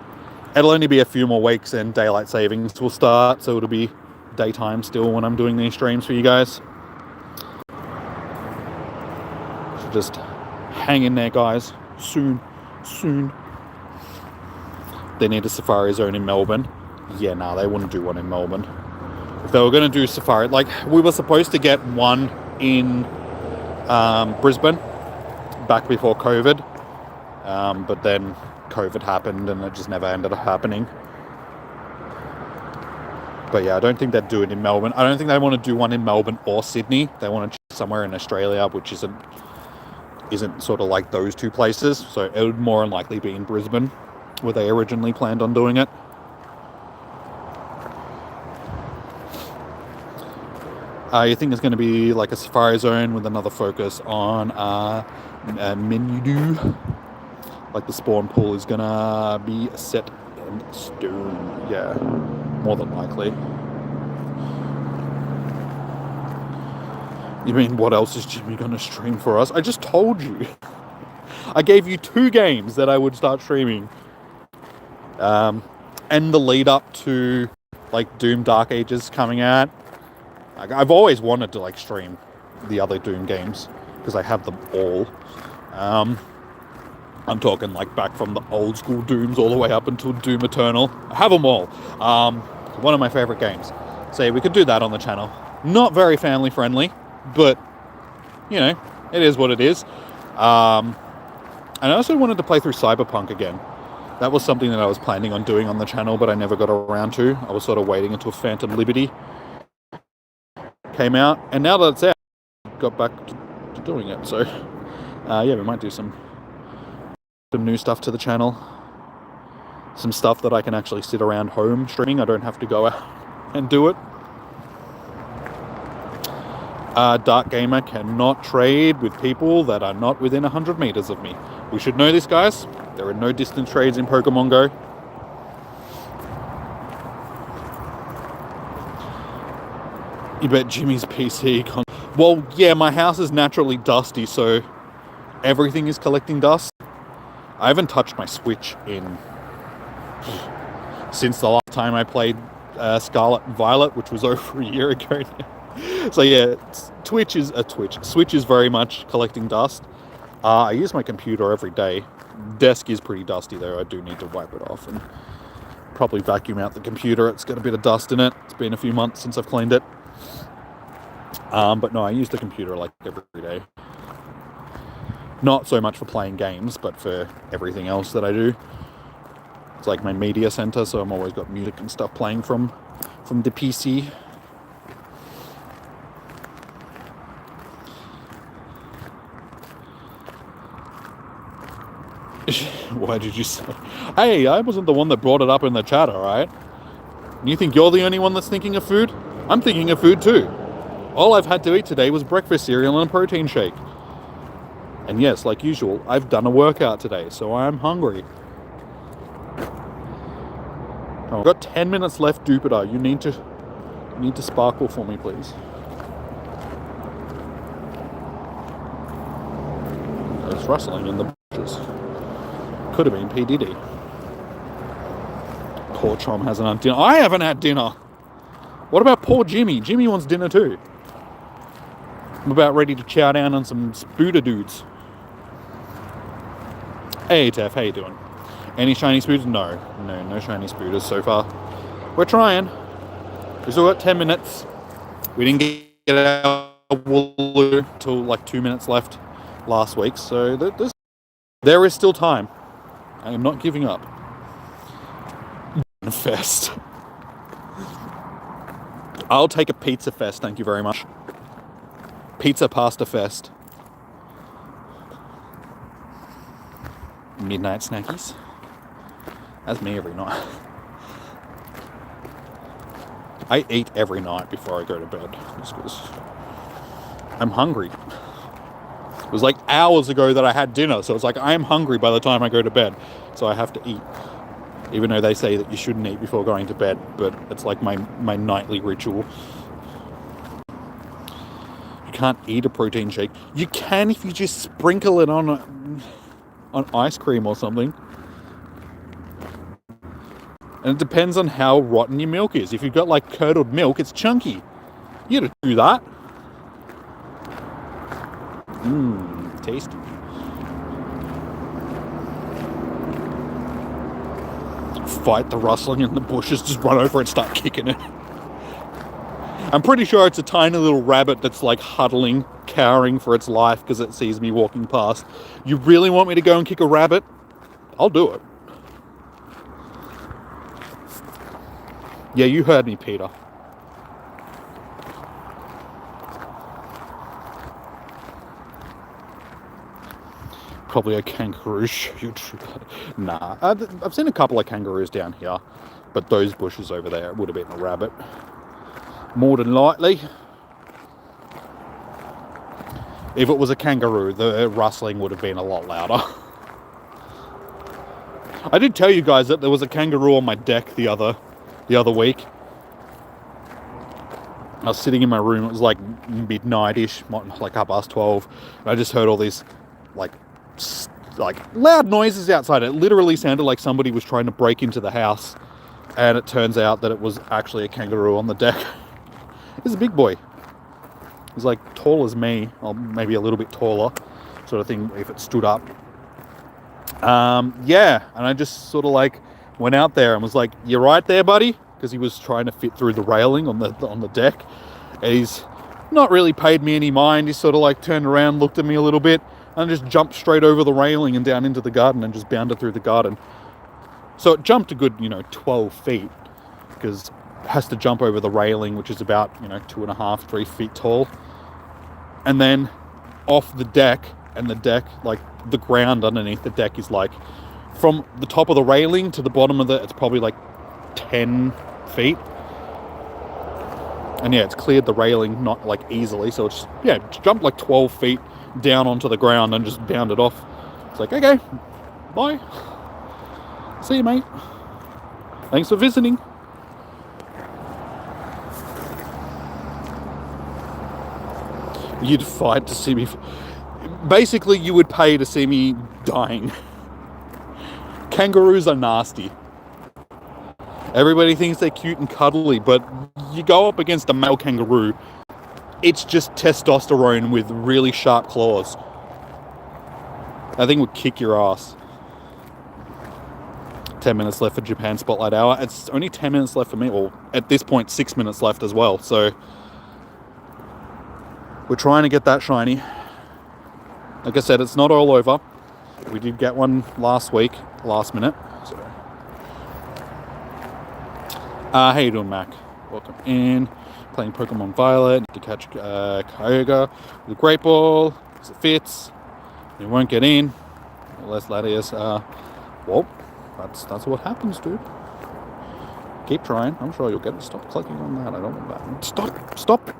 It'll only be a few more weeks and daylight savings will start, so it'll be daytime still when I'm doing these streams for you guys. So just hang in there, guys. Soon. They need a Safari Zone in Melbourne. Yeah, no, they wouldn't do one in Melbourne. If they were going to do Safari, like, we were supposed to get one in Brisbane back before COVID, but then COVID happened and it just never ended up happening. But yeah, I don't think they'd do it in Melbourne. I don't think they want to do one in Melbourne or Sydney. They want to choose somewhere in Australia, which isn't sort of like those two places. So it would more than likely be in Brisbane, where they originally planned on doing it. You think it's going to be like a Safari Zone with another focus on menu. Like the spawn pool is going to be set in stone. Yeah, more than likely. You mean, what else is Jimmy going to stream for us? I just told you. I gave you 2 games that I would start streaming. And the lead up to like Doom Dark Ages coming out. I've always wanted to like stream the other Doom games because I have them all. I'm talking like back from the old school Dooms all the way up until Doom Eternal. I have them all. One of my favorite games. So yeah, we could do that on the channel. Not very family friendly, but you know, it is what it is. And I also wanted to play through Cyberpunk again. That was something that I was planning on doing on the channel, but I never got around to. I was sort of waiting until Phantom Liberty came out, and now that it's out, I got back to doing it. So yeah, we might do some new stuff to the channel. Some stuff that I can actually sit around home streaming. I don't have to go out and do it. Dark Gamer cannot trade with people that are not within 100 meters of me. We should know this, guys. There are no distance trades in Pokemon Go. You bet Jimmy's PC... Well, yeah, my house is naturally dusty, so everything is collecting dust. I haven't touched my Switch in... since the last time I played Scarlet and Violet, which was over a year ago now. So yeah, Switch is very much collecting dust. I use my computer every day. Desk is pretty dusty though. I do need to wipe it off and probably vacuum out the computer. It's got a bit of dust in it. It's been a few months since I've cleaned it. But no, I use the computer like every day. Not so much for playing games, but for everything else that I do. It's like my media center, so I'm always got music and stuff playing from the PC. Why did you say? Hey, I wasn't the one that brought it up in the chat, alright? You think you're the only one that's thinking of food? I'm thinking of food too. All I've had to eat today was breakfast cereal and a protein shake. And yes, like usual, I've done a workout today, so I'm hungry. Oh, I've got 10 minutes left, Dewpider. You need to sparkle for me, please. It's rustling in the bushes. Could have been P. Diddy. Poor Chom hasn't had dinner. I haven't had dinner. What about poor Jimmy? Jimmy wants dinner too. I'm about ready to chow down on some Spooder dudes. Hey, Tef, how you doing? Any shiny Spooders? No shiny Spooders so far. We're trying. We still got 10 minutes. We didn't get our Wooloo till like 2 minutes left last week, so there is still time. I am not giving up. Fest. I'll take a pizza fest, thank you very much. Pizza pasta fest. Midnight snackies. That's me every night. I eat every night before I go to bed, just because I'm hungry. It was like hours ago that I had dinner, so it's like I am hungry by the time I go to bed, so I have to eat. Even though they say that you shouldn't eat before going to bed, but it's like my nightly ritual. You can't eat a protein shake. You can if you just sprinkle it on ice cream or something. And it depends on how rotten your milk is. If you've got like curdled milk, it's chunky. You gotta do that. Tasty. Fight the rustling in the bushes, just run over and start kicking it. I'm pretty sure it's a tiny little rabbit that's like huddling, cowering for its life because it sees me walking past. You really want me to go and kick a rabbit? I'll do it. Yeah, you heard me, Peter. Probably a kangaroo shoot. Nah, I've seen a couple of kangaroos down here, but those bushes over there would have been a rabbit. More than likely. If it was a kangaroo, the rustling would have been a lot louder. I did tell you guys that there was a kangaroo on my deck the other week. I was sitting in my room, it was like midnight-ish, like 12:30, and I just heard all these, like, like loud noises outside. It literally sounded like somebody was trying to break into the house, and it turns out that it was actually a kangaroo on the deck. He's a big boy. He's like tall as me, or maybe a little bit taller, sort of thing, if it stood up. Yeah, and I just sort of like went out there and was like, "You right there, buddy?" Because he was trying to fit through the railing on the deck. And he's not really paid me any mind. He sort of like turned around, looked at me a little bit, and just jumped straight over the railing and down into the garden and just bounded through the garden. So it jumped a good, 12 feet, because it has to jump over the railing, which is about, 2.5, 3 feet tall. And then off the deck, and the deck, like the ground underneath the deck is like, from the top of the railing to the bottom of it's probably like 10 feet. And yeah, it's cleared the railing not like easily, so it's jumped like 12 feet down onto the ground and just bounded off. It's like, okay, bye, see you, mate, thanks for visiting. You'd fight to see me. Basically, you would pay to see me dying. Kangaroos are nasty. Everybody thinks they're cute and cuddly, but you go up against a male kangaroo, it's just testosterone with really sharp claws. That thing would kick your ass. 10 minutes left for Japan Spotlight Hour. It's only 10 minutes left for me, or at this point 6 minutes left as well, so we're trying to get that shiny. Like I said, it's not all over. We did get one last week, last minute. So, how you doing, Mac? Welcome in. Playing Pokemon Violet. Need to catch Kyogre with a great ball because it fits. You won't get in. Unless Latias. Well, that's what happens, dude. Keep trying. I'm sure you'll get it. Stop clicking on that. I don't want that. Stop.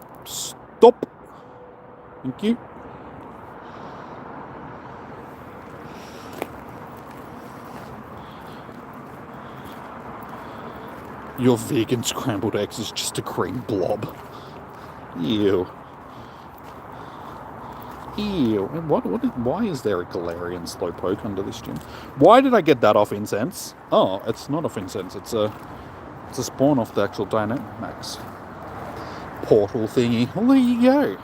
Thank you. Your vegan scrambled eggs is just a green blob. Ew. Why is there a Galarian Slowpoke under this gym? Why did I get that off Incense? Oh, it's not off Incense. It's a spawn off the actual Dynamax portal thingy. Well, there you go.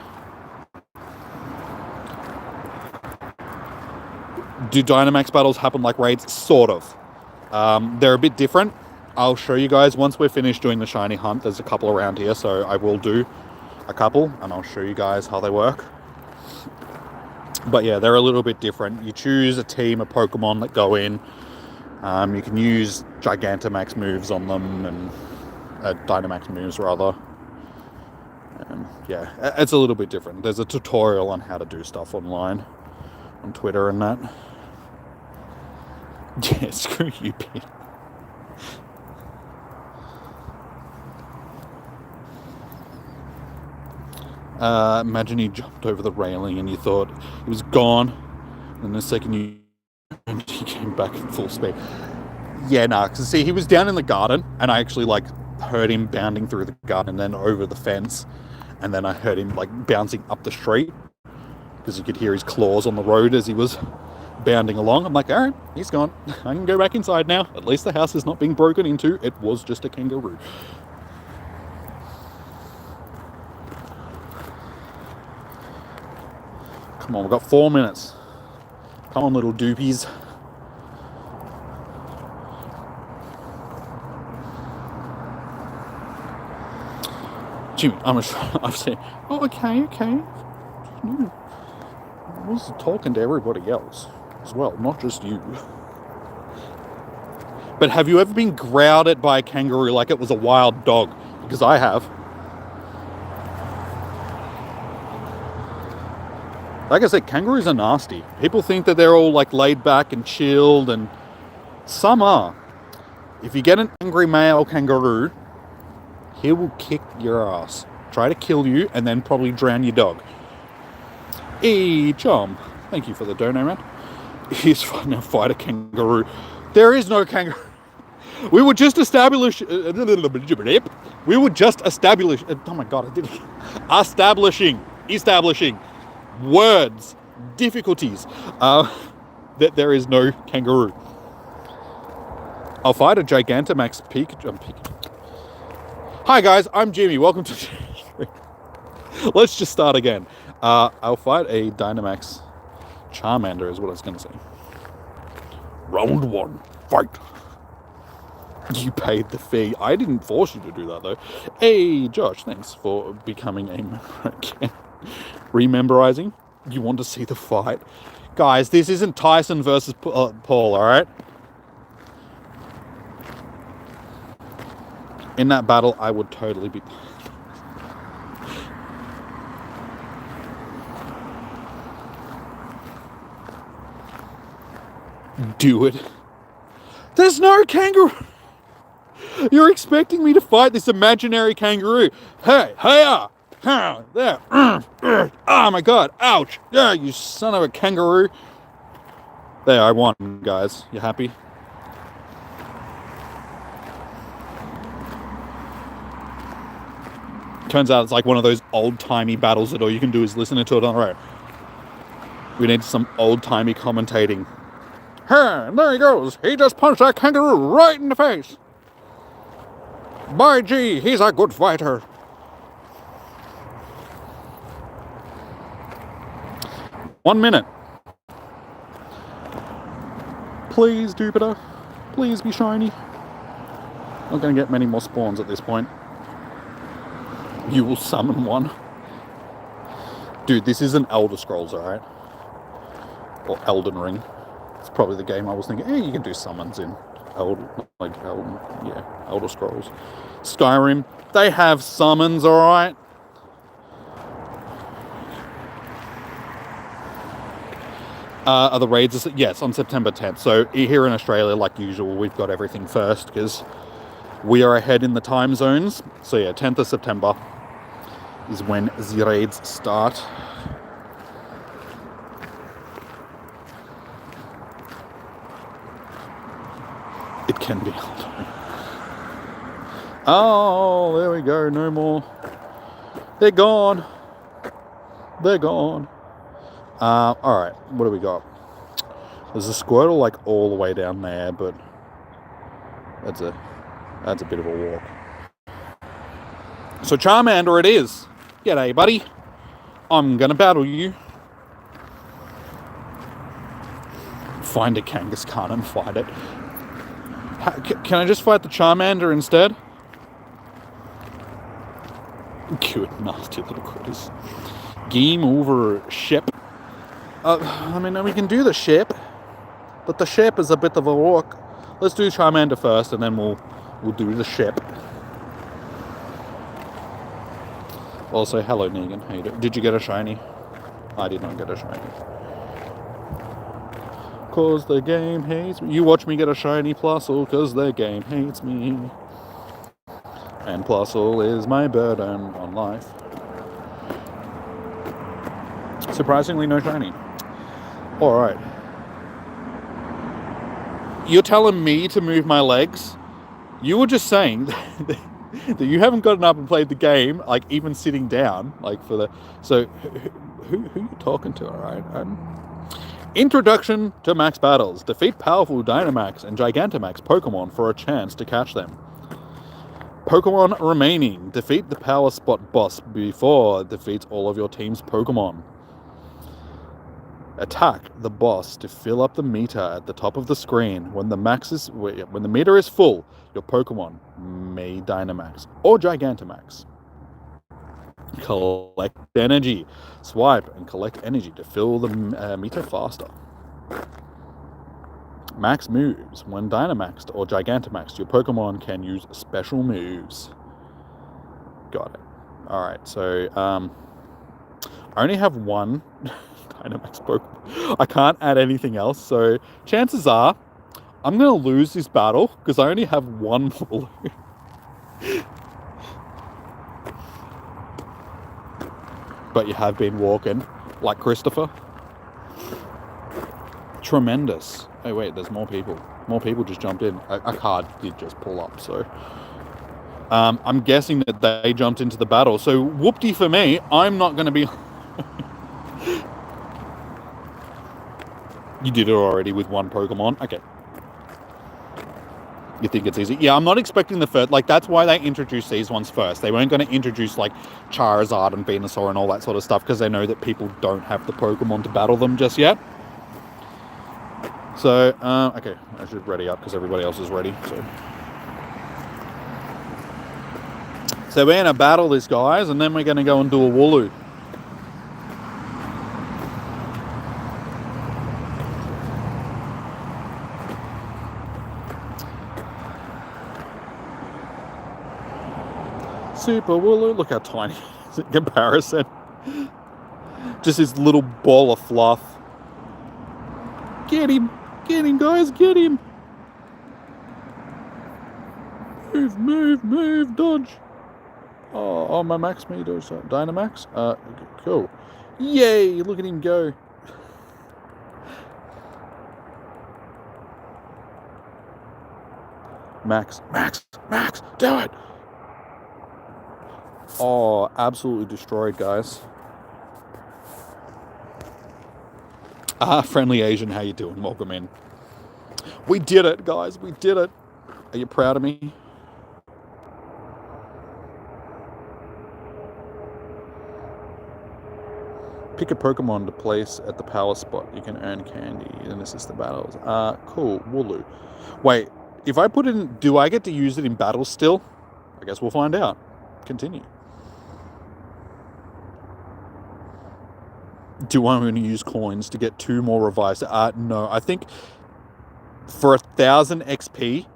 Do Dynamax battles happen like raids? Sort of. They're a bit different. I'll show you guys once we're finished doing the shiny hunt. There's a couple around here, so I will do a couple, and I'll show you guys how they work. But yeah, they're a little bit different. You choose a team of Pokemon that go in. You can use Gigantamax moves on them, and Dynamax moves rather. Yeah, it's a little bit different. There's a tutorial on how to do stuff online, on Twitter and that. Yeah, screw you, Pete. Imagine you jumped over the railing and you thought it was gone, and the second you came back at full speed. Yeah, nah, because see, he was down in the garden, and I actually heard him bounding through the garden and then over the fence, and then I heard him bouncing up the street because you could hear his claws on the road as he was bounding along. I'm like, all right, he's gone. I can go back inside now. At least the house is not being broken into. It was just a kangaroo. Come on, we've got 4 minutes. Come on, little doopies. Jimmy, I've said, oh, okay. I was talking to everybody else as well, not just you. But have you ever been growled at by a kangaroo like it was a wild dog? Because I have. Like I said, kangaroos are nasty. People think that they're all laid back and chilled, and some are. If you get an angry male kangaroo, he will kick your ass, try to kill you, and then probably drown your dog. Hey, Chom, thank you for the donut, man. He's trying to fight a kangaroo. There is no kangaroo. We would just establish. Oh my god, I did it. Establishing words, difficulties. that there is no kangaroo. I'll fight a Gigantamax Pikachu. Hi guys, I'm Jimmy. Welcome to... Let's just start again. I'll fight a Dynamax Charmander is what I was going to say. Round 1, fight. You paid the fee. I didn't force you to do that, though. Hey, Josh, thanks for becoming a member again. Rememberizing? You want to see the fight? Guys, this isn't Tyson versus Paul, all right? In that battle, I would totally be... Do it. There's no kangaroo. You're expecting me to fight this imaginary kangaroo. Hey, there. Oh my god, ouch. Yeah, you son of a kangaroo. There, I won, guys. You happy? Turns out it's like one of those old-timey battles that all you can do is listen to it on the radio. We need some old-timey commentating. Hey, there he goes. He just punched that kangaroo right in the face. By gee, he's a good fighter. One minute. Please, Dewpider. Please be shiny. Not going to get many more spawns at this point. You will summon one. Dude, this isn't Elder Scrolls, alright? Or Elden Ring. It's probably the game I was thinking, you can do summons in Elder Scrolls. Skyrim, they have summons, alright? Are the raids? Yes, on September 10th. So here in Australia, like usual, we've got everything first because we are ahead in the time zones. So yeah, 10th of September is when the raids start. It can be held. Oh, there we go. No more. They're gone. They're gone. All right. What do we got? There's a Squirtle like all the way down there, but that's a bit of a walk. So Charmander it is. G'day, buddy. I'm gonna battle you. Find a Kangaskhan and fight it. Can I just fight the Charmander instead? Good, nasty little critters. Game over, ship. I mean, we can do the ship, but the ship is a bit of a walk. Let's do Charmander first, and then we'll do the ship. Also, hello, Negan. How you doing? Did you get a shiny? I did not get a shiny. Cause the game hates me. You watch me get a shiny Plusle, cause the game hates me. And Plusle is my burden on life. Surprisingly, no shiny. Alright. You're telling me to move my legs? You were just saying that you haven't gotten up and played the game, like even sitting down, like for the... So, who you talking to, alright? Introduction to Max Battles. Defeat powerful Dynamax and Gigantamax Pokemon for a chance to catch them. Pokemon remaining. Defeat the Power Spot boss before it defeats all of your team's Pokemon. Attack the boss to fill up the meter at the top of the screen. When the meter is full, your Pokemon may Dynamax or Gigantamax. Collect energy. Swipe and collect energy to fill the meter faster. Max moves. When Dynamaxed or Gigantamaxed, your Pokemon can use special moves. Got it. Alright, so I only have one Dynamax Pokemon. I can't add anything else, so chances are I'm going to lose this battle because I only have one Wooloo. But you have been walking like Christopher. Tremendous. Oh wait, there's more people. More people just jumped in. A card did just pull up, so I'm guessing that they jumped into the battle. So whoop-de for me, I'm not going to be... You did it already with one Pokemon? Okay. You think it's easy? Yeah, I'm not expecting the first... Like, that's why they introduced these ones first. They weren't going to introduce, like, Charizard and Venusaur and all that sort of stuff because they know that people don't have the Pokemon to battle them just yet. So, okay. I should ready up because everybody else is ready. So we're going to battle this, guys, and then we're going to go and do a Wooloo. Super Wooloo. Look how tiny it is in comparison. Just this little ball of fluff. Get him! Get him, guys! Get him! Move, move, move! Dodge! Oh, my max meter is Dynamax? Cool. Yay! Look at him go. Max, Max, Max! Do it! Oh, absolutely destroyed, guys. Friendly Asian, how you doing? Welcome in. We did it, guys. We did it. Are you proud of me? Pick a Pokemon to place at the power spot. You can earn candy and assist the battles. Cool. Wooloo. Wait, if I put in... Do I get to use it in battles still? I guess we'll find out. Continue. Do I want to use coins to get 2 more revives? No. I think for 1,000 XP,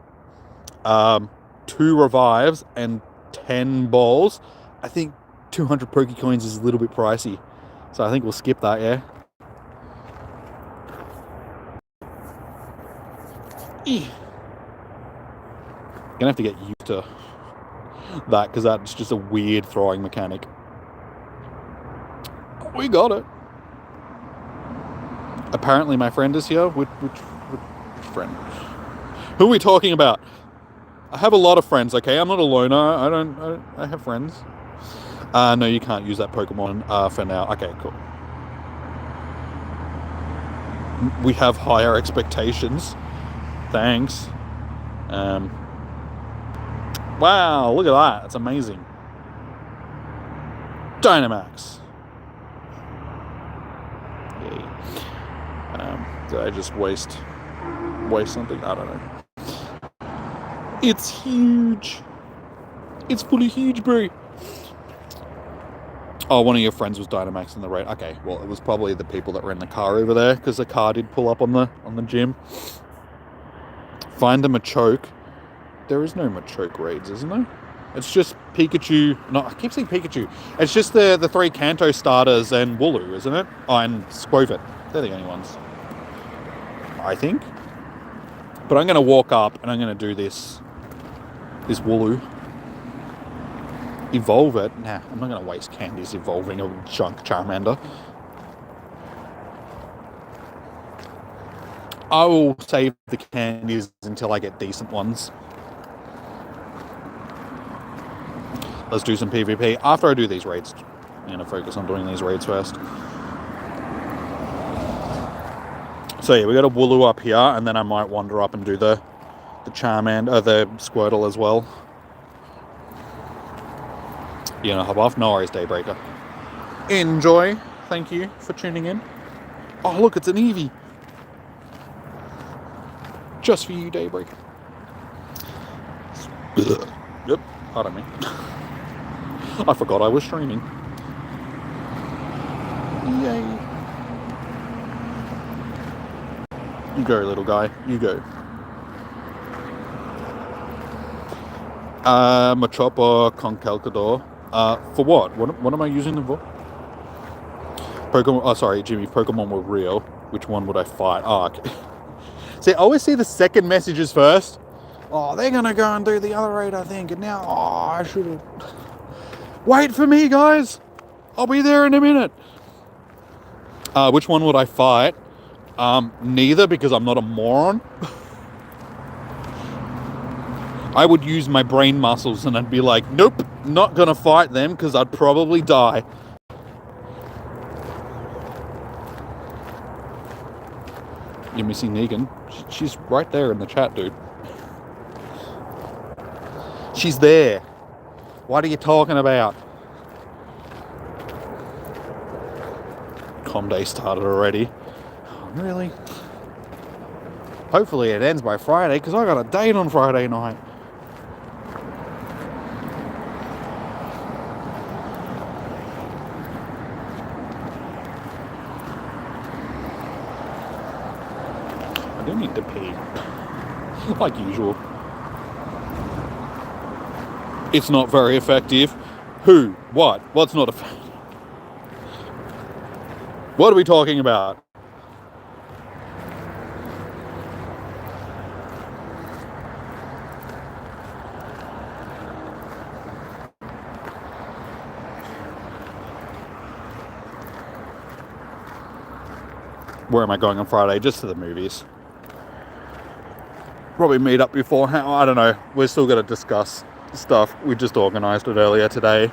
2 revives and 10 balls, I think 200 Pokecoins is a little bit pricey. So I think we'll skip that, yeah? Gonna have to get used to that because that's just a weird throwing mechanic. We got it. Apparently my friend is here. Which friend? Who are we talking about? I have a lot of friends, okay? I'm not a loner. I have friends. No, you can't use that Pokemon for now. Okay, cool. We have higher expectations. Thanks. Wow, look at that. That's amazing. Dynamax. Yay. Did I just waste something? I don't know. It's huge. It's fully huge, bro. Oh, one of your friends was Dynamax in the raid. Okay, well, it was probably the people that were in the car over there because the car did pull up on the gym. Find a Machoke. There is no Machoke raids, isn't there? It's just Pikachu. No, I keep saying Pikachu. It's just the 3 Kanto starters and Wooloo, isn't it? Oh, and Squovit. They're the only ones, I think. But I'm going to walk up and I'm going to do this Wooloo. Evolve it? Nah, I'm not going to waste candies evolving a junk Charmander. I will save the candies until I get decent ones. Let's do some PvP. After I do these raids, I'm going to focus on doing these raids first. So yeah, we got a Wooloo up here, and then I might wander up and do the Charmander, the Squirtle as well. You know, hop off. No worries, Daybreaker. Enjoy. Thank you for tuning in. Oh, look, it's an Eevee. Just for you, Daybreaker. Yep, pardon me. I forgot I was streaming. Yay. You go, little guy. You go. Machop or Conkeldurr. For what? What am I using them for? Pokemon. Oh, sorry, Jimmy. If Pokemon were real, which one would I fight? Oh, okay. See, I always see the second messages first. Oh, they're gonna go and do the other raid, I think. And now, I should have. Wait for me, guys. I'll be there in a minute. Which one would I fight? Neither, because I'm not a moron. I would use my brain muscles and I'd be like, nope, not gonna fight them because I'd probably die. You're missing Negan. She's right there in the chat, dude. She's there. What are you talking about? Com day started already. Oh, really? Hopefully it ends by Friday, because I got a date on Friday night. I do need to pee. Like usual. It's not very effective. Who? What? What's not effective? What are we talking about? Where am I going on Friday? Just to the movies. Probably meet up beforehand. I don't know. We're still going to discuss stuff. We just organised it earlier today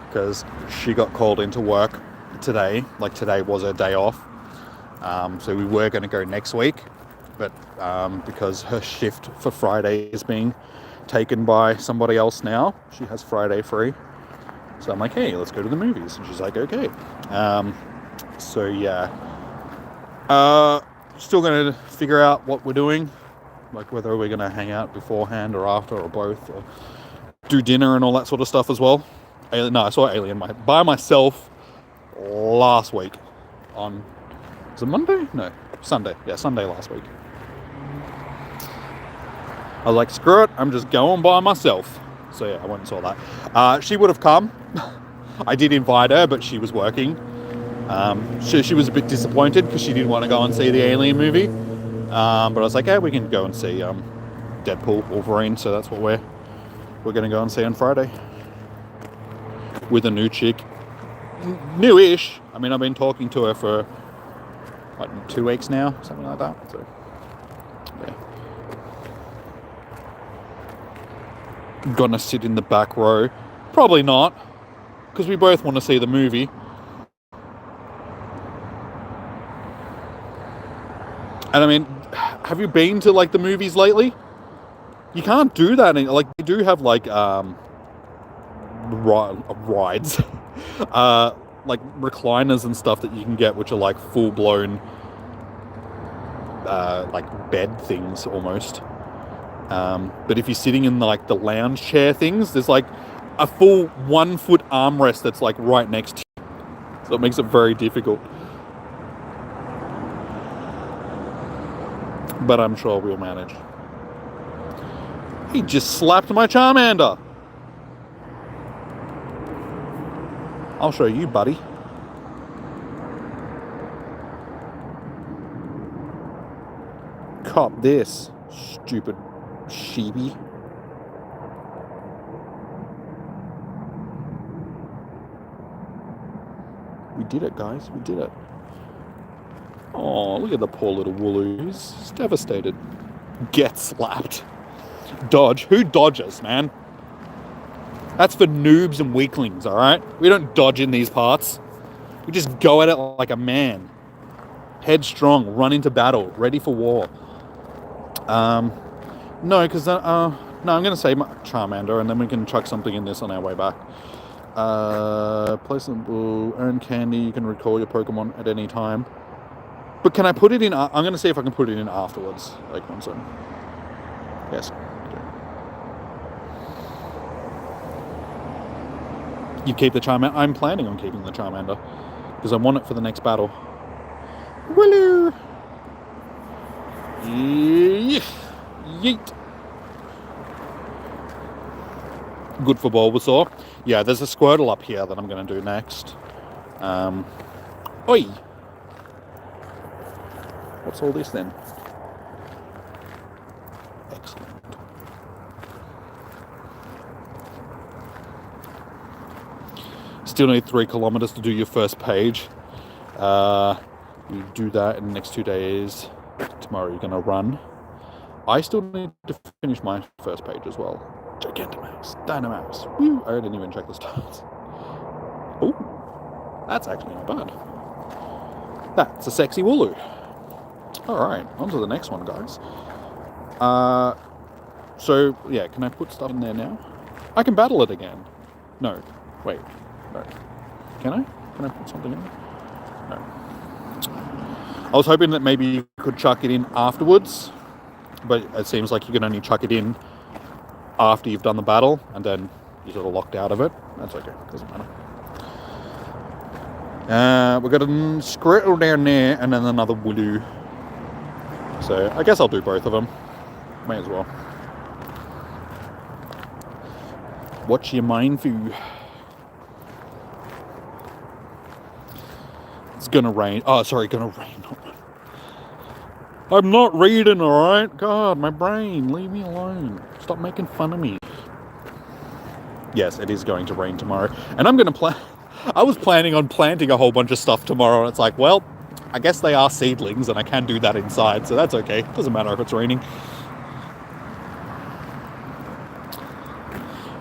because she got called into work today. Like today was her day off. So we were going to go next week. But because her shift for Friday is being taken by somebody else now, she has Friday free. So I'm like, hey, let's go to the movies. And she's like, okay. So yeah. Still going to figure out what we're doing. Like whether we're going to hang out beforehand or after or both. Or do dinner and all that sort of stuff as well. No, I saw Alien by myself last week on... Was it Monday? No, Sunday. Yeah, Sunday last week. I was like, screw it, I'm just going by myself. So yeah, I went and saw that. She would have come. I did invite her, but she was working. She was a bit disappointed because she didn't want to go and see the Alien movie. But I was like, yeah, we can go and see Deadpool, Wolverine. So that's what we're going to go and see on Friday. With a new chick. Newish. I mean, I've been talking to her for, what, 2 weeks now? Something like that. So, yeah. Gonna sit in the back row. Probably not. Because we both want to see the movie. And I mean, have you been to like the movies lately? You can't do that. Like they do have like rides, like recliners and stuff that you can get, which are like full blown, like bed things almost. But if you're sitting in like the lounge chair things, there's like a full 1 foot armrest that's like right next to you. So it makes it very difficult. But I'm sure we'll manage. He just slapped my Charmander. I'll show you, buddy. Cop this, stupid sheepy. We did it, guys. We did it. Oh, look at the poor little Wooloos. He's devastated. Get slapped. Dodge. Who dodges, man? That's for noobs and weaklings, alright? We don't dodge in these parts. We just go at it like a man. Headstrong, run into battle, ready for war. No, because no, I'm going to say Charmander, and then we can chuck something in this on our way back. Place will earn candy. You can recall your Pokemon at any time. But can I put it in? I'm going to see if I can put it in afterwards. Like one second. Yes. Okay. You keep the Charmander. I'm planning on keeping the Charmander because I want it for the next battle. Walloo! Yeet. Good for Bulbasaur. Yeah, there's a Squirtle up here that I'm going to do next. Oi! What's all this then? Excellent. Still need 3 kilometers to do your first page. You do that in the next 2 days. Tomorrow you're going to run. I still need to finish my first page as well. Gigantamax, Dynamax. Woo! I didn't even check the stats. Oh, that's actually not bad. That's a sexy Wooloo. Alright, on to the next one, guys. So, yeah, can I put stuff in there now? I can battle it again. No. Wait. No. Can I? Can I put something in there? No. I was hoping that maybe you could chuck it in afterwards, but it seems like you can only chuck it in after you've done the battle, and then you're sort of locked out of it. That's okay. Doesn't matter. We've got a Squirtle down there, and then another Wooloo. So, I guess I'll do both of them. May as well. What's your mind for? It's gonna rain. Oh, sorry, gonna rain. I'm not reading, alright? God, my brain, leave me alone. Stop making fun of me. Yes, it is going to rain tomorrow. And I'm gonna I was planning on planting a whole bunch of stuff tomorrow, and it's like, well, I guess they are seedlings, and I can do that inside, so that's okay. Doesn't matter if it's raining.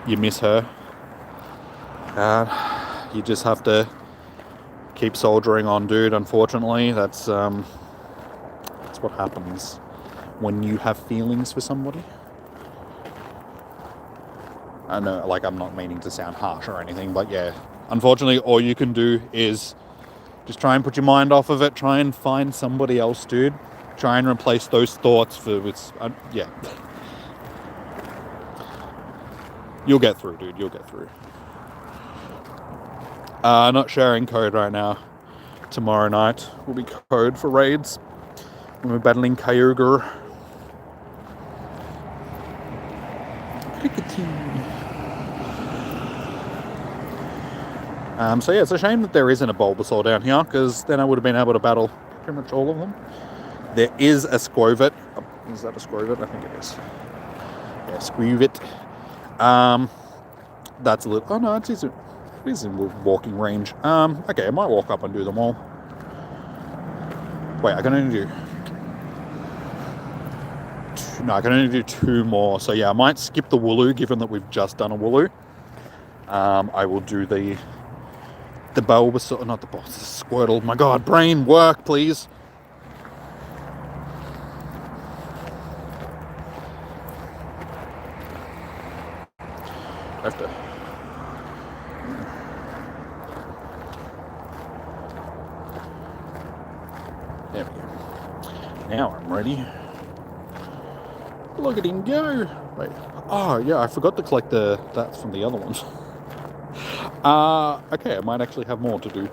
You miss her. You just have to keep soldiering on, dude. Unfortunately, that's what happens when you have feelings for somebody. I know, like, I'm not meaning to sound harsh or anything, but yeah, unfortunately, all you can do is just try and put your mind off of it. Try and find somebody else, dude. Try and replace those thoughts with yeah. You'll get through, dude. You'll get through. Not sharing code right now. Tomorrow night will be code for raids when we're battling Kyogre. So yeah, it's a shame that there isn't a Bulbasaur down here, because then I would have been able to battle pretty much all of them. There is a Squirtle. Is that a Squirtle? I think it is. Yeah, Squirtle. That's a little... Oh no, it is in walking range. Okay, I might walk up and do them all. Wait, I can only do... No, I can only do 2 more. So yeah, I might skip the Wooloo, given that we've just done a Wooloo. I will do the Bulbasaur, not the Bulbasaur, Squirtle. My God, brain, work, please. I have to... There we go. Now I'm ready. Look at him go. Wait. Oh, yeah, I forgot to collect that's from the other ones. Okay, I might actually have more to do.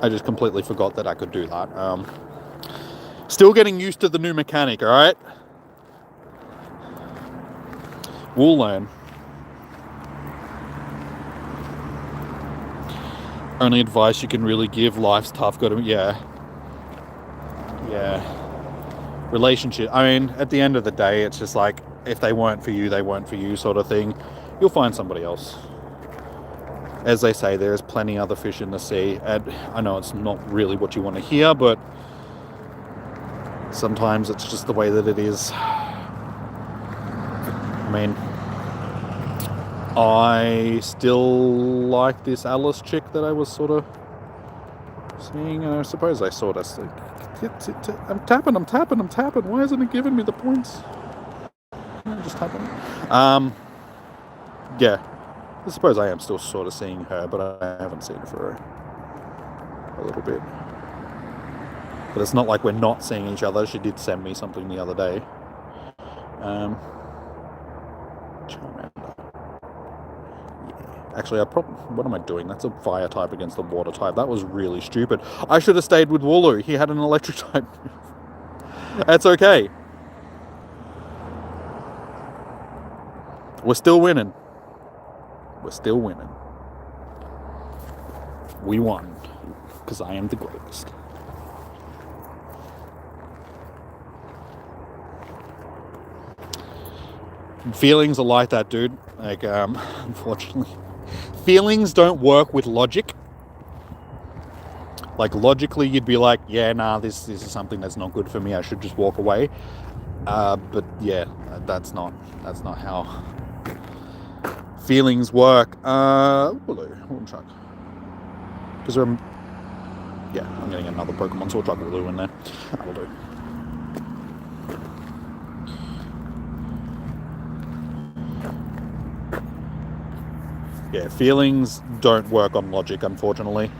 I just completely forgot that I could do that. Still getting used to the new mechanic, alright? We'll learn. Only advice you can really give, life's tough, yeah. Relationship, I mean, at the end of the day, it's just like, if they weren't for you, they weren't for you, sort of thing. You'll find somebody else. As they say, there is plenty other fish in the sea, and I know it's not really what you want to hear, but sometimes it's just the way that it is. I mean, I still like this Alice chick that I was sort of seeing, and I suppose I sort of... I'm tapping. Why isn't it giving me the points? I'm just tapping. Yeah. I suppose I am still sort of seeing her, but I haven't seen her for a little bit. But it's not like we're not seeing each other. She did send me something the other day. Charmander. Yeah. Actually, what am I doing? That's a fire type against the water type. That was really stupid. I should have stayed with Wooloo. He had an electric type. That's okay. We're still winning. We won. Because I am the greatest. Feelings are like that, dude. Like, unfortunately. Feelings don't work with logic. Like, logically, you'd be like, yeah, nah, this is something that's not good for me. I should just walk away. But yeah, that's not how feelings work. Wooden truck. Because Yeah, I'm getting another Pokemon, so we'll chuck Wooloo in there. That'll do. Yeah, feelings don't work on logic, unfortunately.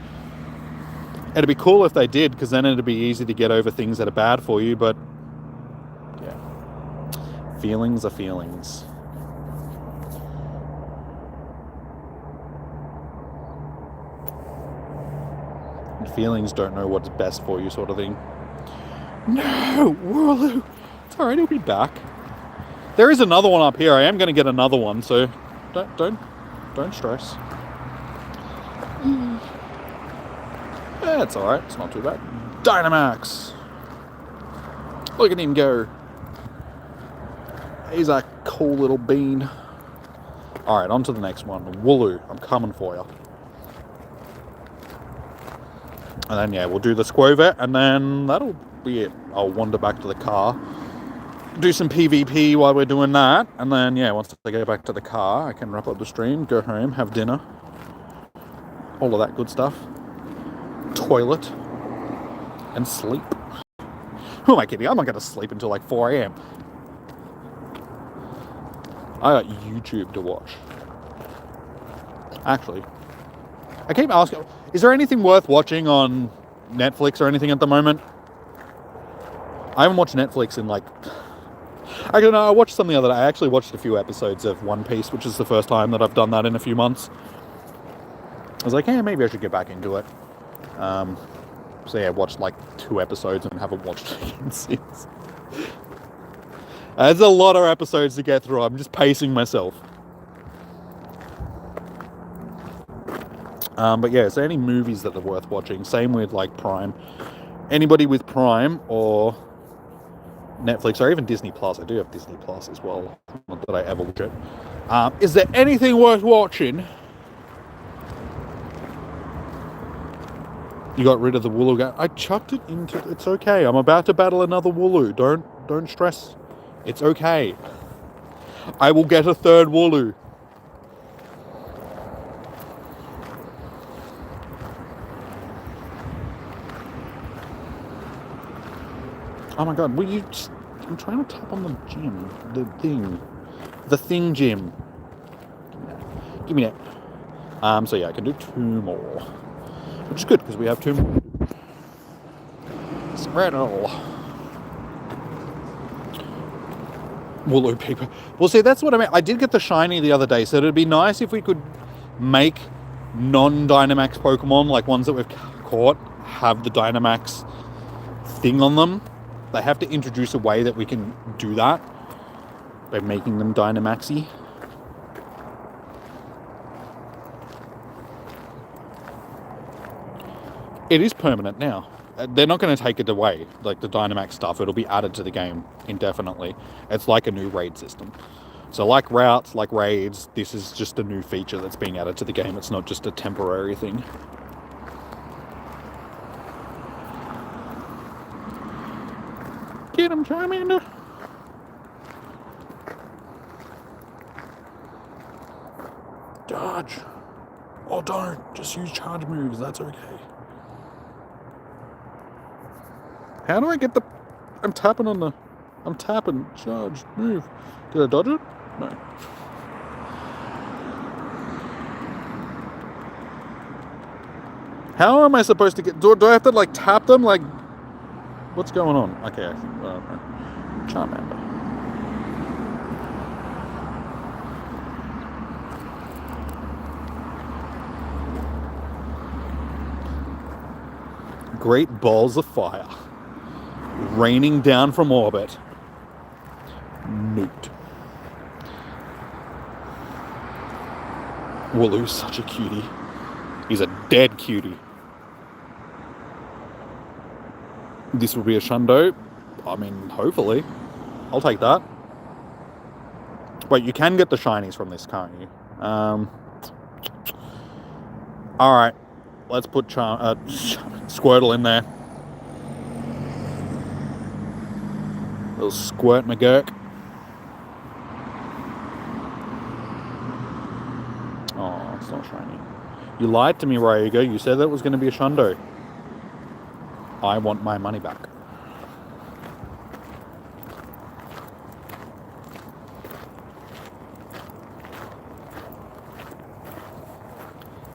It'd be cool if they did, because then it'd be easy to get over things that are bad for you, but yeah. Feelings are feelings. And feelings don't know what's best for you, sort of thing. No! Wooloo! It's alright, he'll be back. There is another one up here. I am going to get another one, so don't stress. Yeah, it's alright. It's not too bad. Dynamax! Look at him go. He's a cool little bean. Alright, on to the next one. Wooloo. I'm coming for you. And then, yeah, we'll do the Squovet, and then that'll be it. I'll wander back to the car. Do some PvP while we're doing that. And then, yeah, once I go back to the car, I can wrap up the stream, go home, have dinner. All of that good stuff. Toilet. And sleep. Who am I kidding? I'm not going to sleep until like 4 a.m. I got YouTube to watch. Actually, I keep asking, is there anything worth watching on Netflix or anything at the moment? I haven't watched Netflix in like... I don't know, I watched something the other day. I actually watched a few episodes of One Piece, which is the first time that I've done that in a few months. I was like, hey, maybe I should get back into it. So yeah, I watched like 2 episodes and haven't watched it again since. There's a lot of episodes to get through. I'm just pacing myself. But yeah, so any movies that are worth watching? Same with like Prime. Anybody with Prime or Netflix or even Disney Plus. I do have Disney Plus as well. Not that I ever watch it. Is there anything worth watching? You got rid of the Wooloo guy. I chucked it into... It's okay. I'm about to battle another Wooloo. Don't stress. It's okay. I will get a third Wooloo. Oh my god, will you just... I'm trying to tap on the gym. The thing gym. Give me that. So yeah, I can do 2 more. Which is good, because we have 2 more. Spreadle. Wooloo paper. Well, see, that's what I meant. I did get the shiny the other day, so it'd be nice if we could make non-Dynamax Pokemon, like ones that we've caught, have the Dynamax thing on them. They have to introduce a way that we can do that by making them Dynamaxy. It is permanent now. They're not going to take it away, like the Dynamax stuff. It'll be added to the game indefinitely. It's like a new raid system. So like routes, like raids, this is just a new feature that's being added to the game. It's not just a temporary thing. Get him, Charmander. Dodge. Oh, don't. Just use charge moves. That's okay. How do I get the... I'm tapping. Charge. Move. Did I dodge it? No. How am I supposed to get... Do I have to, like, tap them? Like... What's going on? Okay, I think... Charmander. Great balls of fire. Raining down from orbit. Newt. Wooloo's such a cutie. He's a dead cutie. This will be a Shundo. I mean, hopefully. I'll take that. Wait, you can get the shinies from this, can't you? Alright. Let's put Squirtle in there. Little Squirt McGurk. Oh, it's not shiny. You lied to me, Ryuga. You said that was going to be a Shundo. I want my money back.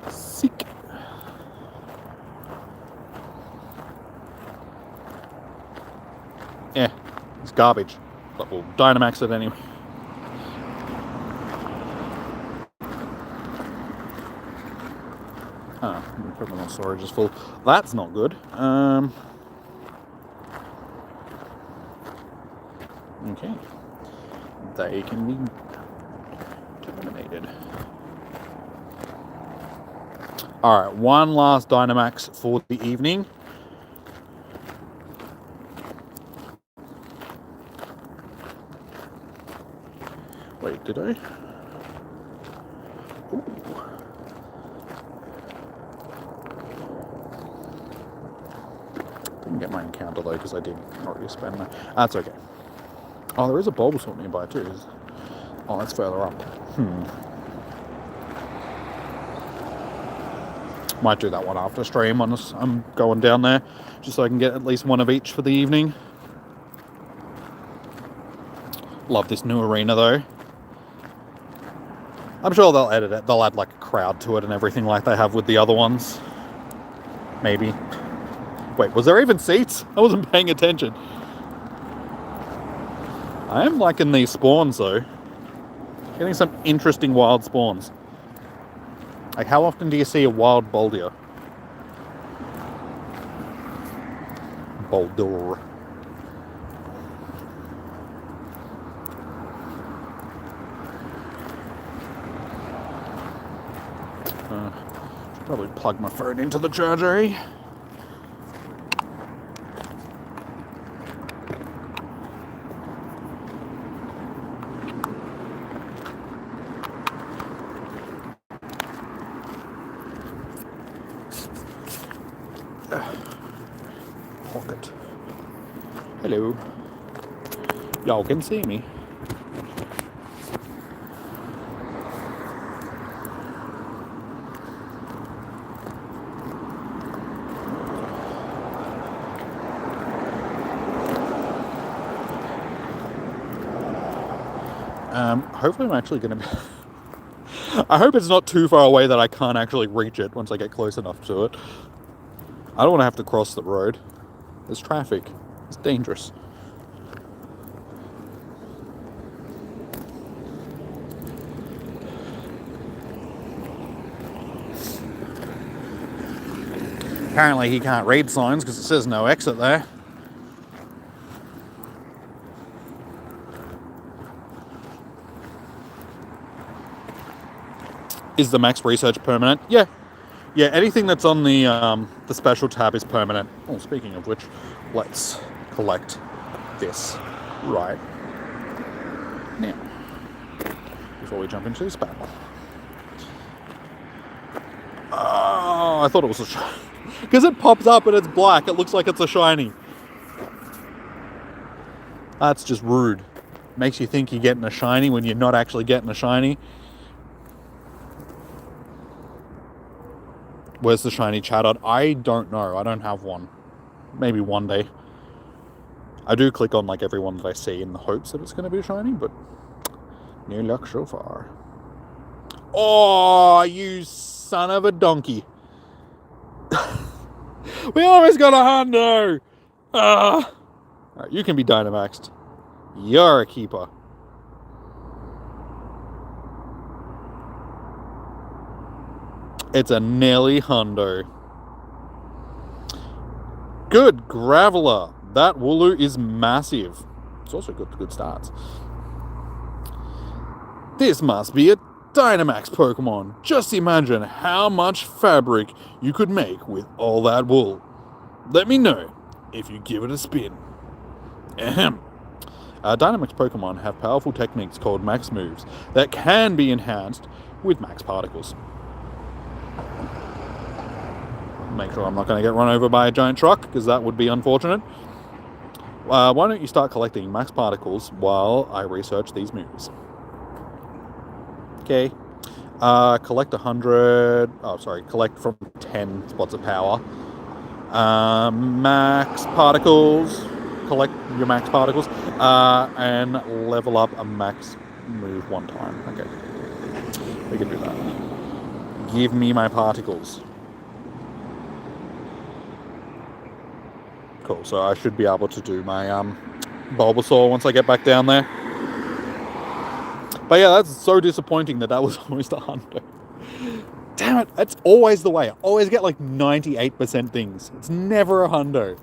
Sick. Yeah, it's garbage. But we'll Dynamax it anyway. Ah, the Pokemon storage is full. That's not good. Okay. They can be terminated. Alright, one last Dynamax for the evening. Wait, did I? Ooh. Didn't get my encounter though, because I did already spend that. That's okay. Oh, there is a Bulbasaur nearby too. Oh, that's further up. Might do that one after stream. I'm going down there, just so I can get at least one of each for the evening. Love this new arena though. I'm sure they'll edit it. They'll add like a crowd to it and everything like they have with the other ones. Maybe. Wait, was there even seats? I wasn't paying attention. I am liking these spawns though. Getting some interesting wild spawns. Like, how often do you see a wild Boulder? Boulder. Should probably plug my phone into the charger, eh? Pocket. Hello. Y'all can see me. Hopefully I'm actually going to be... I hope it's not too far away that I can't actually reach it once I get close enough to it. I don't want to have to cross the road. There's traffic. It's dangerous. Apparently he can't read signs because it says no exit there. Is the max research permanent? Yeah. Yeah, anything that's on the special tab is permanent. Oh, speaking of which, let's collect this right now before we jump into this battle. Oh, I thought it was a shiny. Because it pops up and it's black, it looks like it's a shiny. That's just rude. Makes you think you're getting a shiny when you're not actually getting a shiny. Where's the shiny Chatot? I don't know. I don't have one. Maybe one day. I do click on like every one that I see in the hopes that it's going to be a shiny, but no luck so far. Oh, you son of a donkey. We almost got a hundo. Ah. Alright, you can be Dynamaxed. You're a keeper. It's a Nelly hundo. Good Graveler. That Wooloo is massive. It's also good stats. This must be a Dynamax Pokemon. Just imagine how much fabric you could make with all that wool. Let me know if you give it a spin. Ahem. Dynamax Pokemon have powerful techniques called Max Moves that can be enhanced with Max Particles. Make sure I'm not going to get run over by a giant truck, because that would be unfortunate. Why don't you start collecting Max Particles while I research these moves? Okay. Collect 100... Oh, sorry. Collect from 10 spots of power. Max particles. Collect your max particles. And level up a max move 1 time. Okay. We can do that. Give me my particles. Cool. So I should be able to do my Bulbasaur once I get back down there. But yeah, that's so disappointing that was almost 100. Damn it, that's always the way. I always get like 98% things. It's never 100.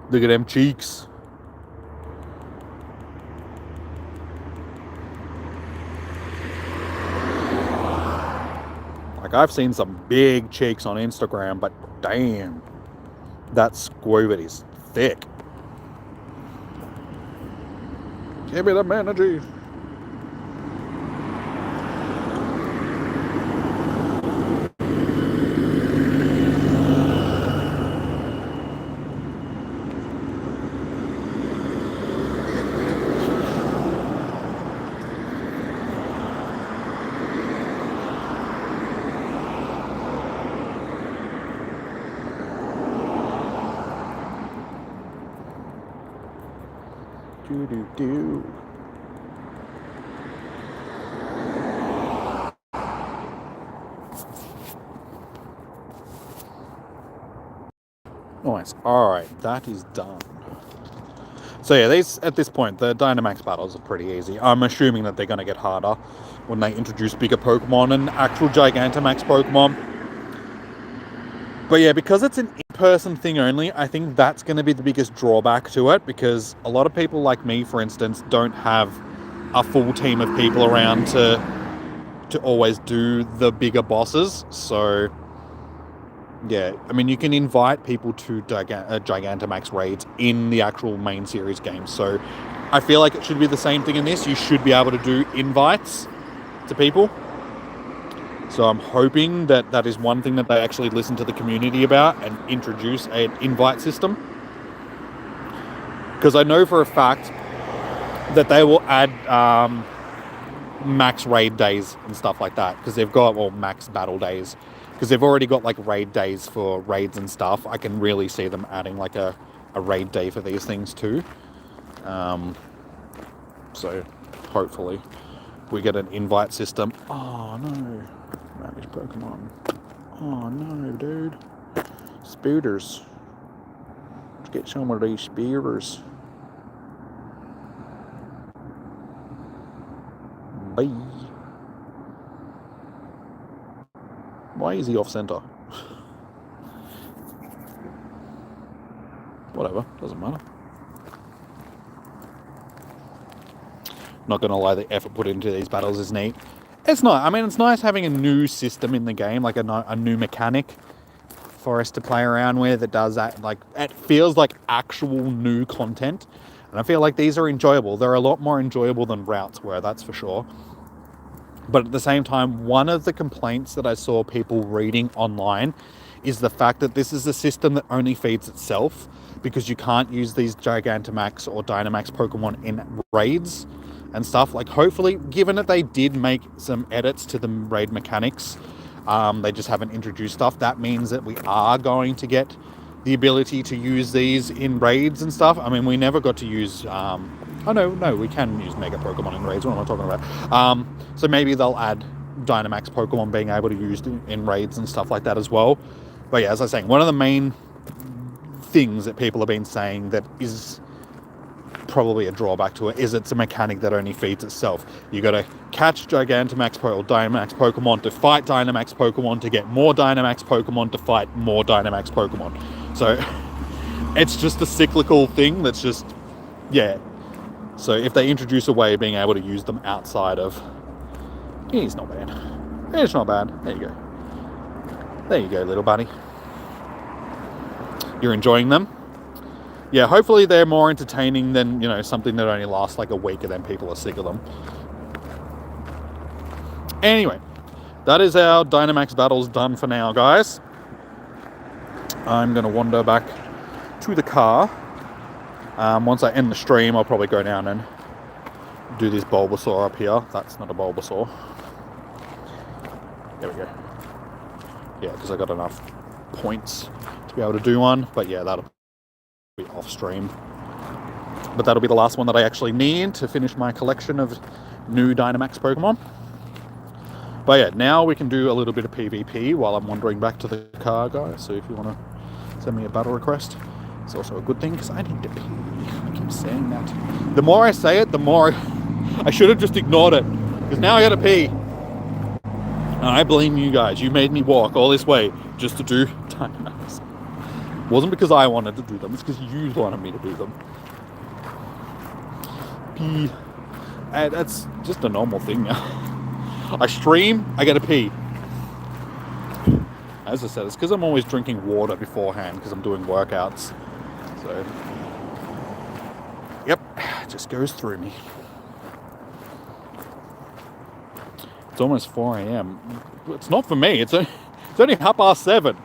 Look at them cheeks. Like, I've seen some big cheeks on Instagram, but damn, that squid is thick. Give me the energy. Do. Nice. Alright, that is done. So yeah, at this point, the Dynamax battles are pretty easy. I'm assuming that they're going to get harder when they introduce bigger Pokemon and actual Gigantamax Pokemon. But yeah, because it's an in-person thing only, I think that's going to be the biggest drawback to it, because a lot of people like me, for instance, don't have a full team of people around to always do the bigger bosses. So yeah, I mean, you can invite people to Gigantamax raids in the actual main series game. So I feel like it should be the same thing in this. You should be able to do invites to people. So I'm hoping that that is one thing that they actually listen to the community about and introduce an invite system. Because I know for a fact that they will add max raid days and stuff like that. Because they've got, well, max battle days. Because they've already got like raid days for raids and stuff. I can really see them adding like a raid day for these things too. So hopefully we get an invite system. Oh no. Ravage Pokemon. Oh no, dude. Spooters. Let's get some of these spears. Bye. Why is he off center? Whatever, doesn't matter. Not gonna lie, the effort put into these battles is neat. It's not. I mean, it's nice having a new system in the game, like a new mechanic for us to play around with that does that. Like, it feels like actual new content. And I feel like these are enjoyable. They're a lot more enjoyable than routes were, that's for sure. But at the same time, one of the complaints that I saw people reading online is the fact that this is a system that only feeds itself, because you can't use these Gigantamax or Dynamax Pokemon in raids and stuff. Like, hopefully, given that they did make some edits to the raid mechanics, they just haven't introduced stuff, that means that we are going to get the ability to use these in raids and stuff. I mean, we never got to use oh no, we can use Mega Pokemon in raids. What am I talking about? So maybe they'll add Dynamax Pokemon being able to use in raids and stuff like that as well. But yeah, as I was saying, one of the main things that people have been saying that is probably a drawback to it is it's a mechanic that only feeds itself. You got to catch Gigantamax or Dynamax Pokemon to fight Dynamax Pokemon to get more Dynamax Pokemon to fight more Dynamax Pokemon. So it's just a cyclical thing that's just, yeah. So if they introduce a way of being able to use them outside of... It's not bad. It's not bad. There you go. There you go, little buddy. You're enjoying them? Yeah, hopefully they're more entertaining than, something that only lasts like a week and then people are sick of them. Anyway, that is our Dynamax battles done for now, guys. I'm going to wander back to the car. Once I end the stream, I'll probably go down and do this Bulbasaur up here. That's not a Bulbasaur. There we go. Yeah, because I got enough points to be able to do one. But yeah, that'll be off stream. But that'll be the last one that I actually need to finish my collection of new Dynamax Pokemon. But yeah, now we can do a little bit of PvP while I'm wandering back to the car, guys. So if you want to send me a battle request, it's also a good thing because I need to pee. I keep saying that. The more I say it, the more I should have just ignored it, because now I gotta pee. And I blame you guys. You made me walk all this way just to do Dynamax. It wasn't because I wanted to do them, it's because you wanted me to do them. Pee. And that's just a normal thing now. I stream, I gotta pee. As I said, it's because I'm always drinking water beforehand because I'm doing workouts. So, yep, it just goes through me. It's almost 4 a.m. It's not for me, it's only 7:30.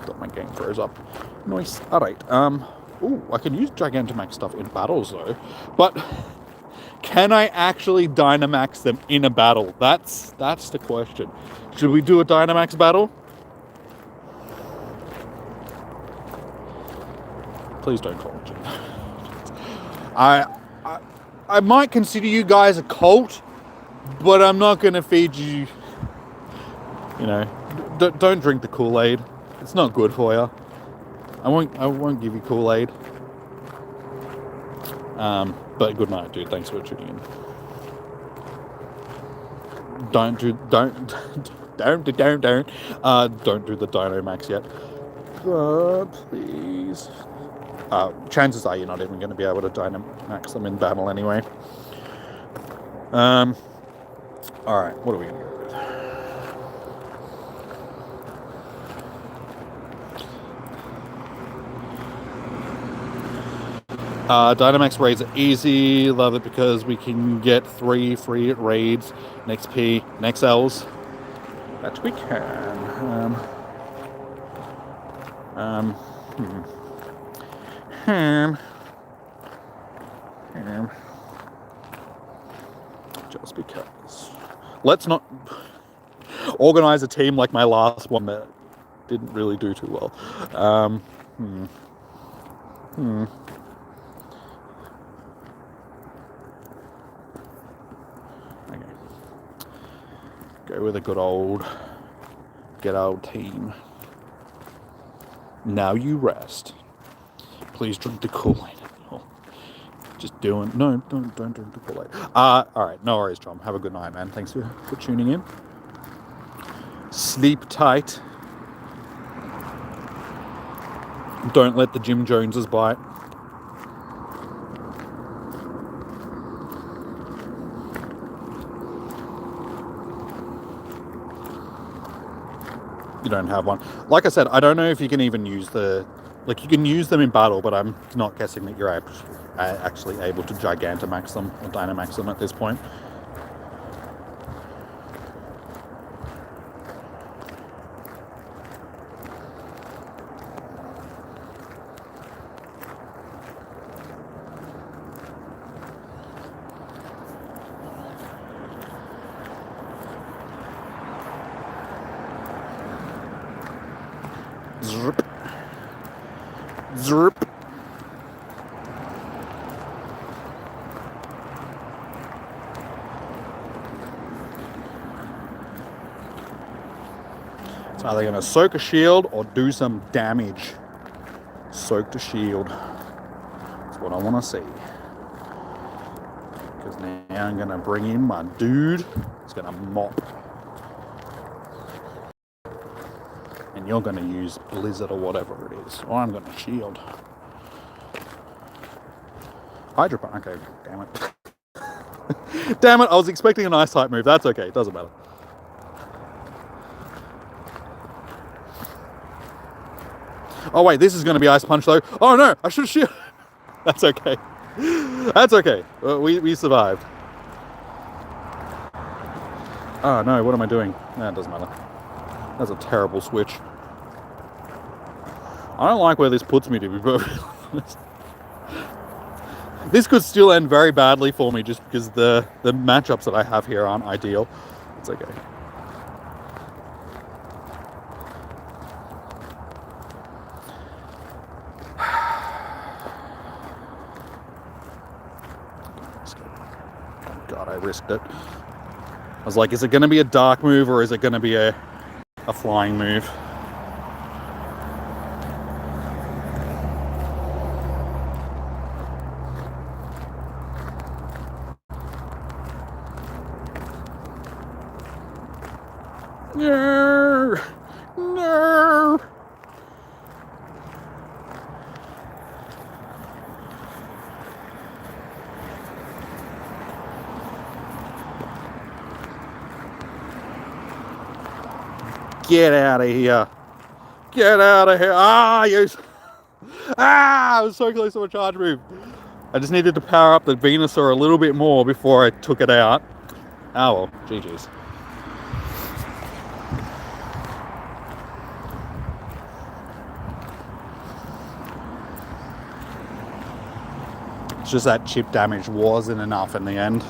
Got my game froze up. Nice. Alright, ooh, I can use Gigantamax stuff in battles though, but can I actually Dynamax them in a battle? That's the question. Should we do a Dynamax battle? Please don't call it. I might consider you guys a cult, but I'm not going to feed you. You know, don't drink the Kool-Aid. It's not good for you. I won't give you Kool-Aid. But good night, dude. Thanks for tuning in. Don't do the Dynamax yet. Please. Chances are you're not even going to be able to Dynamax them in battle anyway. Alright, what are we going to go with? Dynamax raids are easy. Love it because we can get 3 free raids next P, next L's. That we can. Just because. Let's not organize a team like my last one that didn't really do too well. Go with a good old team. Now you rest. Please drink the Kool-Aid. Oh, just doing. No, don't drink the Kool-Aid. Alright, no worries, Tom. Have a good night, man. Thanks for tuning in. Sleep tight. Don't let the Jim Joneses bite. You don't have one. Like I said, I don't know if you can even use you can use them in battle, but I'm not guessing that you're actually able to Gigantamax them or Dynamax them at this point. Zerp. Zerp. It's either going to soak a shield or do some damage. Soak the shield. That's what I want to see. Because now I'm going to bring in my dude. He's going to mop. And you're going to use Blizzard or whatever it is. Or I'm going to shield. Hydro Pump. Okay, damn it. Damn it, I was expecting an ice type move. That's okay, it doesn't matter. Oh wait, this is going to be Ice Punch though. Oh no, I should have shielded. That's okay. That's okay. We survived. Oh no, what am I doing? Nah, it doesn't matter. That's a terrible switch. I don't like where this puts me, to be perfectly honest. This could still end very badly for me just because the matchups that I have here aren't ideal. It's okay. God, I risked it. I was like, is it going to be a dark move or is it going to be a flying move? No! No! Get out of here. Get out of here. Ah, you. Ah, I was so close to a charge move. I just needed to power up the Venusaur a little bit more before I took it out. Oh well, GG's. It's just that chip damage wasn't enough in the end.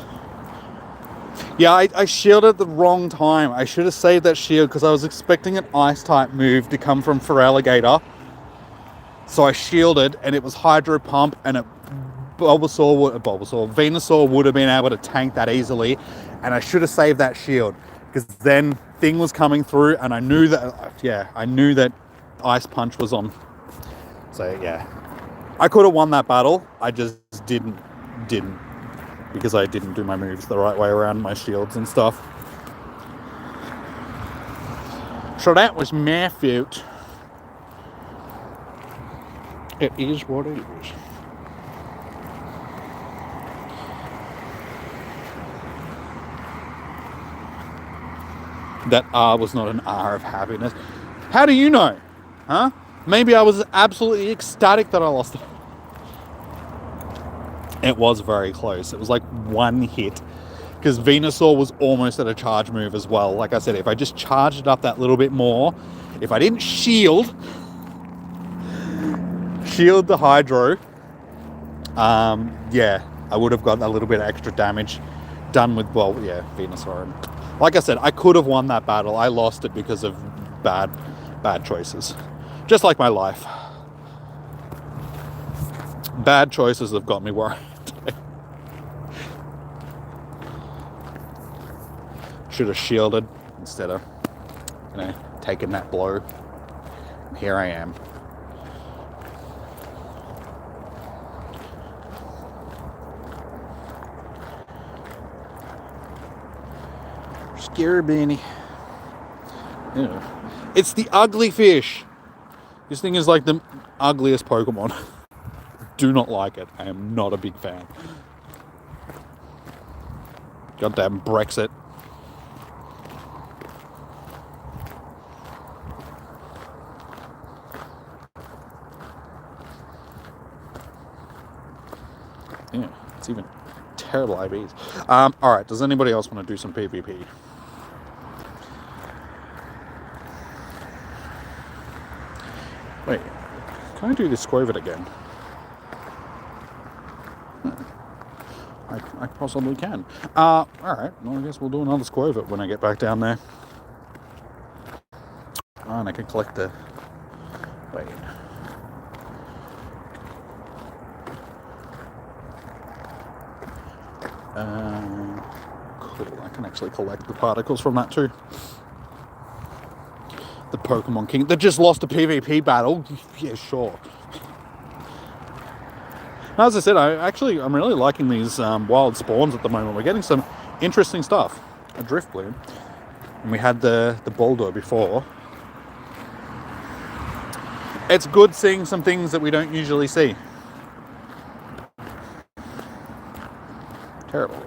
Yeah, I shielded at the wrong time. I should have saved that shield because I was expecting an ice type move to come from Feraligatr. So I shielded and it was Hydro Pump and Venusaur would have been able to tank that easily. And I should have saved that shield because then Thing was coming through and I knew that Ice Punch was on. So yeah, I could have won that battle. I just didn't. Because I didn't do my moves the right way around my shields and stuff. So that was my fault. It is what it is. That R was not an R of happiness. How do you know? Huh? Maybe I was absolutely ecstatic that I lost it. It was very close. It was like one hit because Venusaur was almost at a charge move as well. Like I said, if I just charged it up that little bit more, if I didn't shield the Hydro, yeah, I would have got a little bit of extra damage done with, well, yeah, Venusaur. And like I said, I could have won that battle. I lost it because of bad choices. Just like my life. Bad choices have got me worried. Should have shielded instead of, taking that blow. Here I am. Scary Benny. Yeah. It's the ugly fish. This thing is like the ugliest Pokemon. Do not like it. I am not a big fan. Goddamn Brexit. Yeah, it's even terrible IVs. Alright, does anybody else want to do some PvP? Wait, can I do this Squirvet again? I possibly can. Alright, well I guess we'll do another Squirvet when I get back down there. Oh, and I can collect the... Wait. Cool, I can actually collect the particles from that too. The Pokemon King that just lost a PvP battle. Yeah, sure. As I said, I'm really liking these wild spawns at the moment. We're getting some interesting stuff. A Driftbloom. And we had the Boulder before. It's good seeing some things that we don't usually see. Terrible.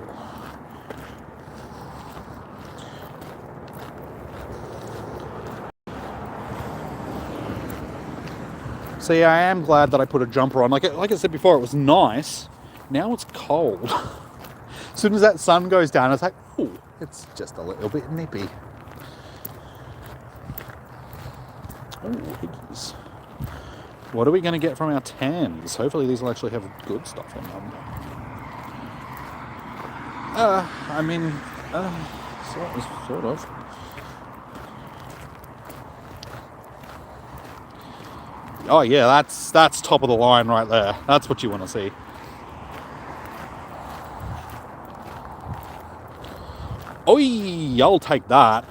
So yeah, I am glad that I put a jumper on. Like I said before, it was nice. Now it's cold. As soon as that sun goes down, it's like, ooh, it's just a little bit nippy. Oh, Higgies. What are we going to get from our tans? Hopefully these will actually have good stuff in them. I mean, sort of. Oh yeah, that's top of the line right there. That's what you want to see. Oi, I'll take that.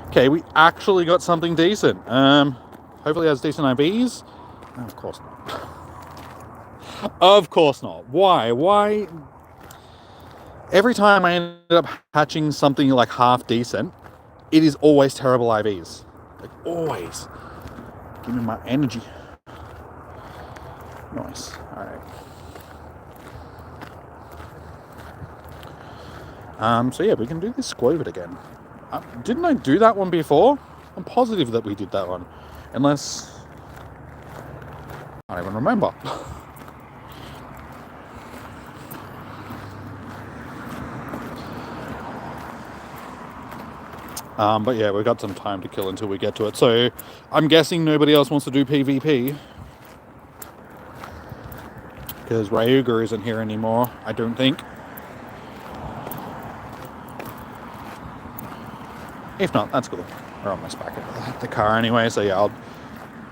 Okay, we actually got something decent. Hopefully it has decent IVs. No, of course not. Of course not. Why? Why? Every time I ended up hatching something like half decent, it is always terrible IVs. Like, always. Give me my energy. Nice. Alright. So yeah, we can do this Squovit again. Didn't I do that one before? I'm positive that we did that one. Unless... I don't even remember. But yeah, we've got some time to kill until we get to it. So I'm guessing nobody else wants to do PvP. Because Ryuga isn't here anymore, I don't think. If not, that's cool. We're almost back at the car anyway, so yeah,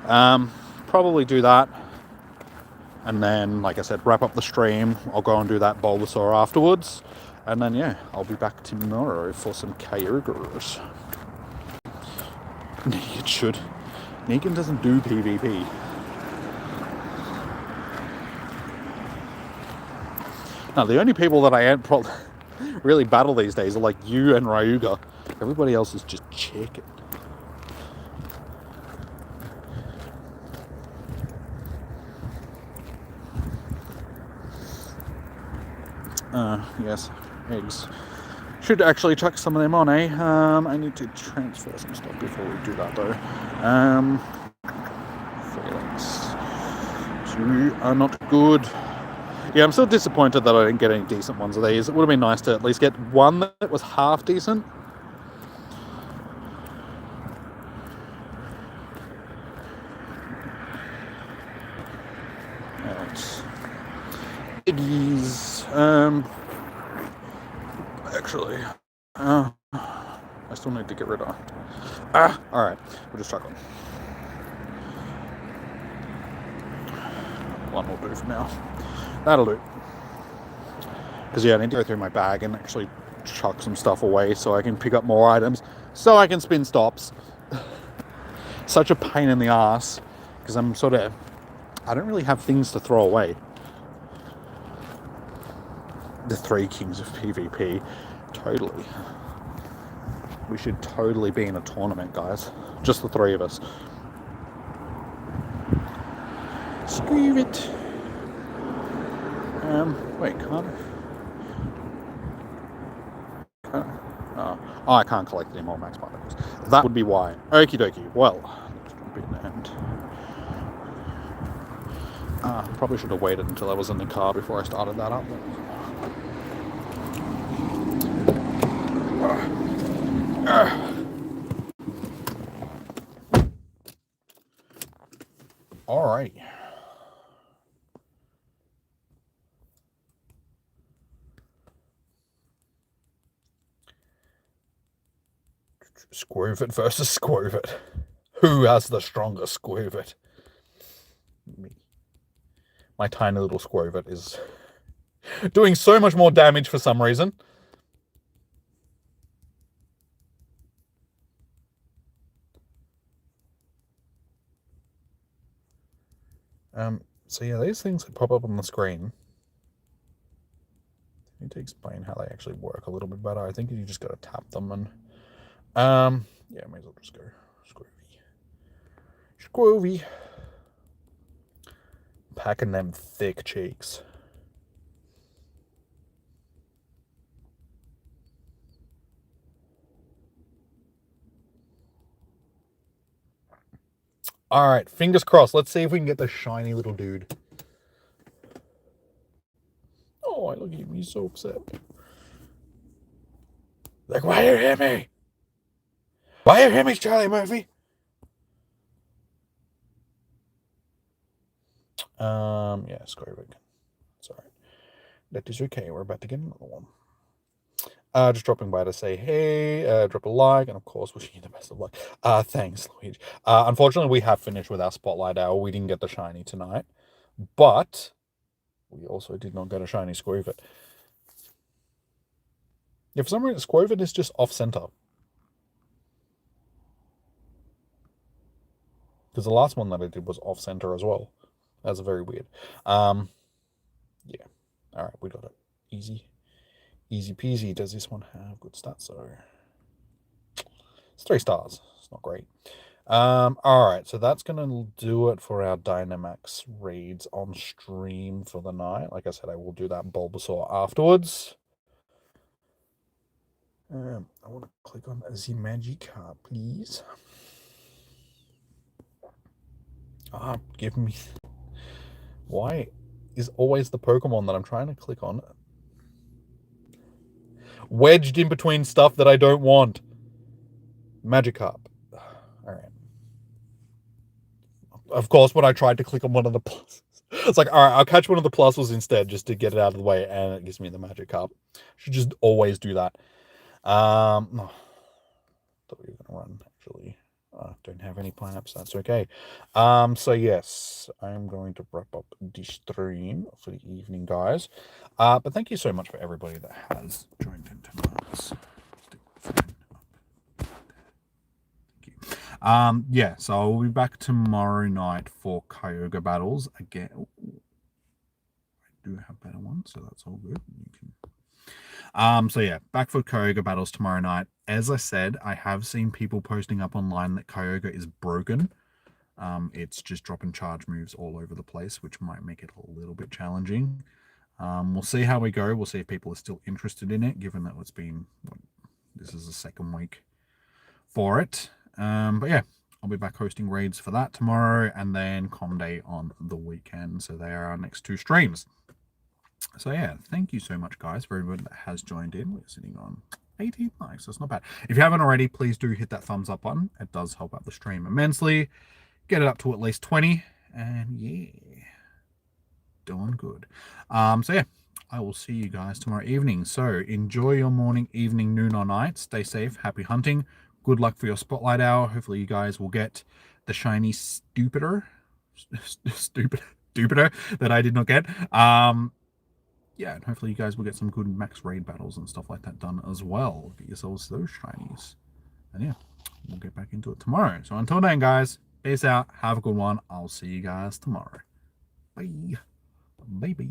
I'll probably do that. And then, like I said, wrap up the stream. I'll go and do that Bulbasaur afterwards. And then, yeah, I'll be back tomorrow for some Kyogres. It should. Negan doesn't do PvP. Now, the only people that I really battle these days are like you and Ryuga. Everybody else is just chicken. Yes, eggs. Should actually chuck some of them on, eh? I need to transfer some stuff before we do that, though. Feelings. You are not good. Yeah, I'm still disappointed that I didn't get any decent ones of these. It would have been nice to at least get one that was half decent. Piggies. Actually, I still need to get rid of. Alright, we'll just chuck them. One will do for now. That'll do. Because yeah, I need to go through my bag and actually chuck some stuff away so I can pick up more items, so I can spin stops. Such a pain in the ass, because I don't really have things to throw away. The three kings of PvP. Totally. We should totally be in a tournament, guys. Just the three of us. Screw it. Wait, can't I can't collect any more max particles. That would be why. Okie dokie. Well, let's jump in and... probably should have waited until I was in the car before I started that up. All right. Squovit versus Squovit. Who has the strongest Squovit? Me. My tiny little Squovit is doing so much more damage for some reason. So yeah, these things that pop up on the screen, I need to explain how they actually work a little bit better. I think you just got to tap them and, yeah, may as well just go Squovy. Packing them thick cheeks. All right, fingers crossed. Let's see if we can get the shiny little dude. Oh, look at him. He's so upset. Like, why you hit me? Why you hit me, Charlie Murphy? Yeah, Squirvik. It's all right. That is okay. We're about to get another one. Just dropping by to say hey, drop a like, and of course wishing you the best of luck. Thanks, Luigi. Unfortunately, we have finished with our Spotlight Hour. We didn't get the shiny tonight, but we also did not get a shiny Squirvet. Yeah, for some reason, Squirvet is just off-center. Because the last one that I did was off-center as well. That's very weird. Yeah. All right, we got it. Easy. Easy peasy. Does this one have good stats? So it's 3 stars. It's not great. All right, so that's gonna do it for our Dynamax reads on stream for the night. Like I said, I will do that Bulbasaur afterwards. I want to click on the Magikarp, please. Give me. Why is always the Pokemon that I'm trying to click on wedged in between stuff that I don't want? Magikarp. All right. Of course, when I tried to click on one of the pluses, it's like, all right, I'll catch one of the pluses instead just to get it out of the way, and it gives me the Magikarp. Should just always do that. Thought we were gonna run actually. Don't have any pineapples. That's okay. So yes, I'm going to wrap up the stream for the evening, guys. But thank you so much for everybody that has joined in tonight. Yeah, so I'll be back tomorrow night for Kyogre battles again. Ooh, I do have better ones, so that's all good. You can. So yeah, back for Kyogre battles tomorrow night. As I said, I have seen people posting up online that Kyogre is broken. It's just dropping charge moves all over the place, which might make it a little bit challenging. We'll see how we go. We'll see if people are still interested in it, given that it's been this is the second week for it. But yeah, I'll be back hosting raids for that tomorrow, and then Com Day on the weekend. So they are our next 2 streams. So yeah, thank you so much, guys, for everyone that has joined in. We're sitting on 18 likes. That's not bad. If you haven't already, please do hit that thumbs up button. It does help out the stream immensely. Get it up to at least 20, and yeah, doing good. So yeah, I will see you guys tomorrow evening. So enjoy your morning, evening, noon, or night. Stay safe. Happy hunting. Good luck for your Spotlight Hour. Hopefully you guys will get the shiny Dewpider that I did not get. Yeah, and hopefully you guys will get some good max raid battles and stuff like that done as well. Get yourselves those shinies. And yeah, we'll get back into it tomorrow. So until then, guys, peace out. Have a good one. I'll see you guys tomorrow. Bye. Bye-bye.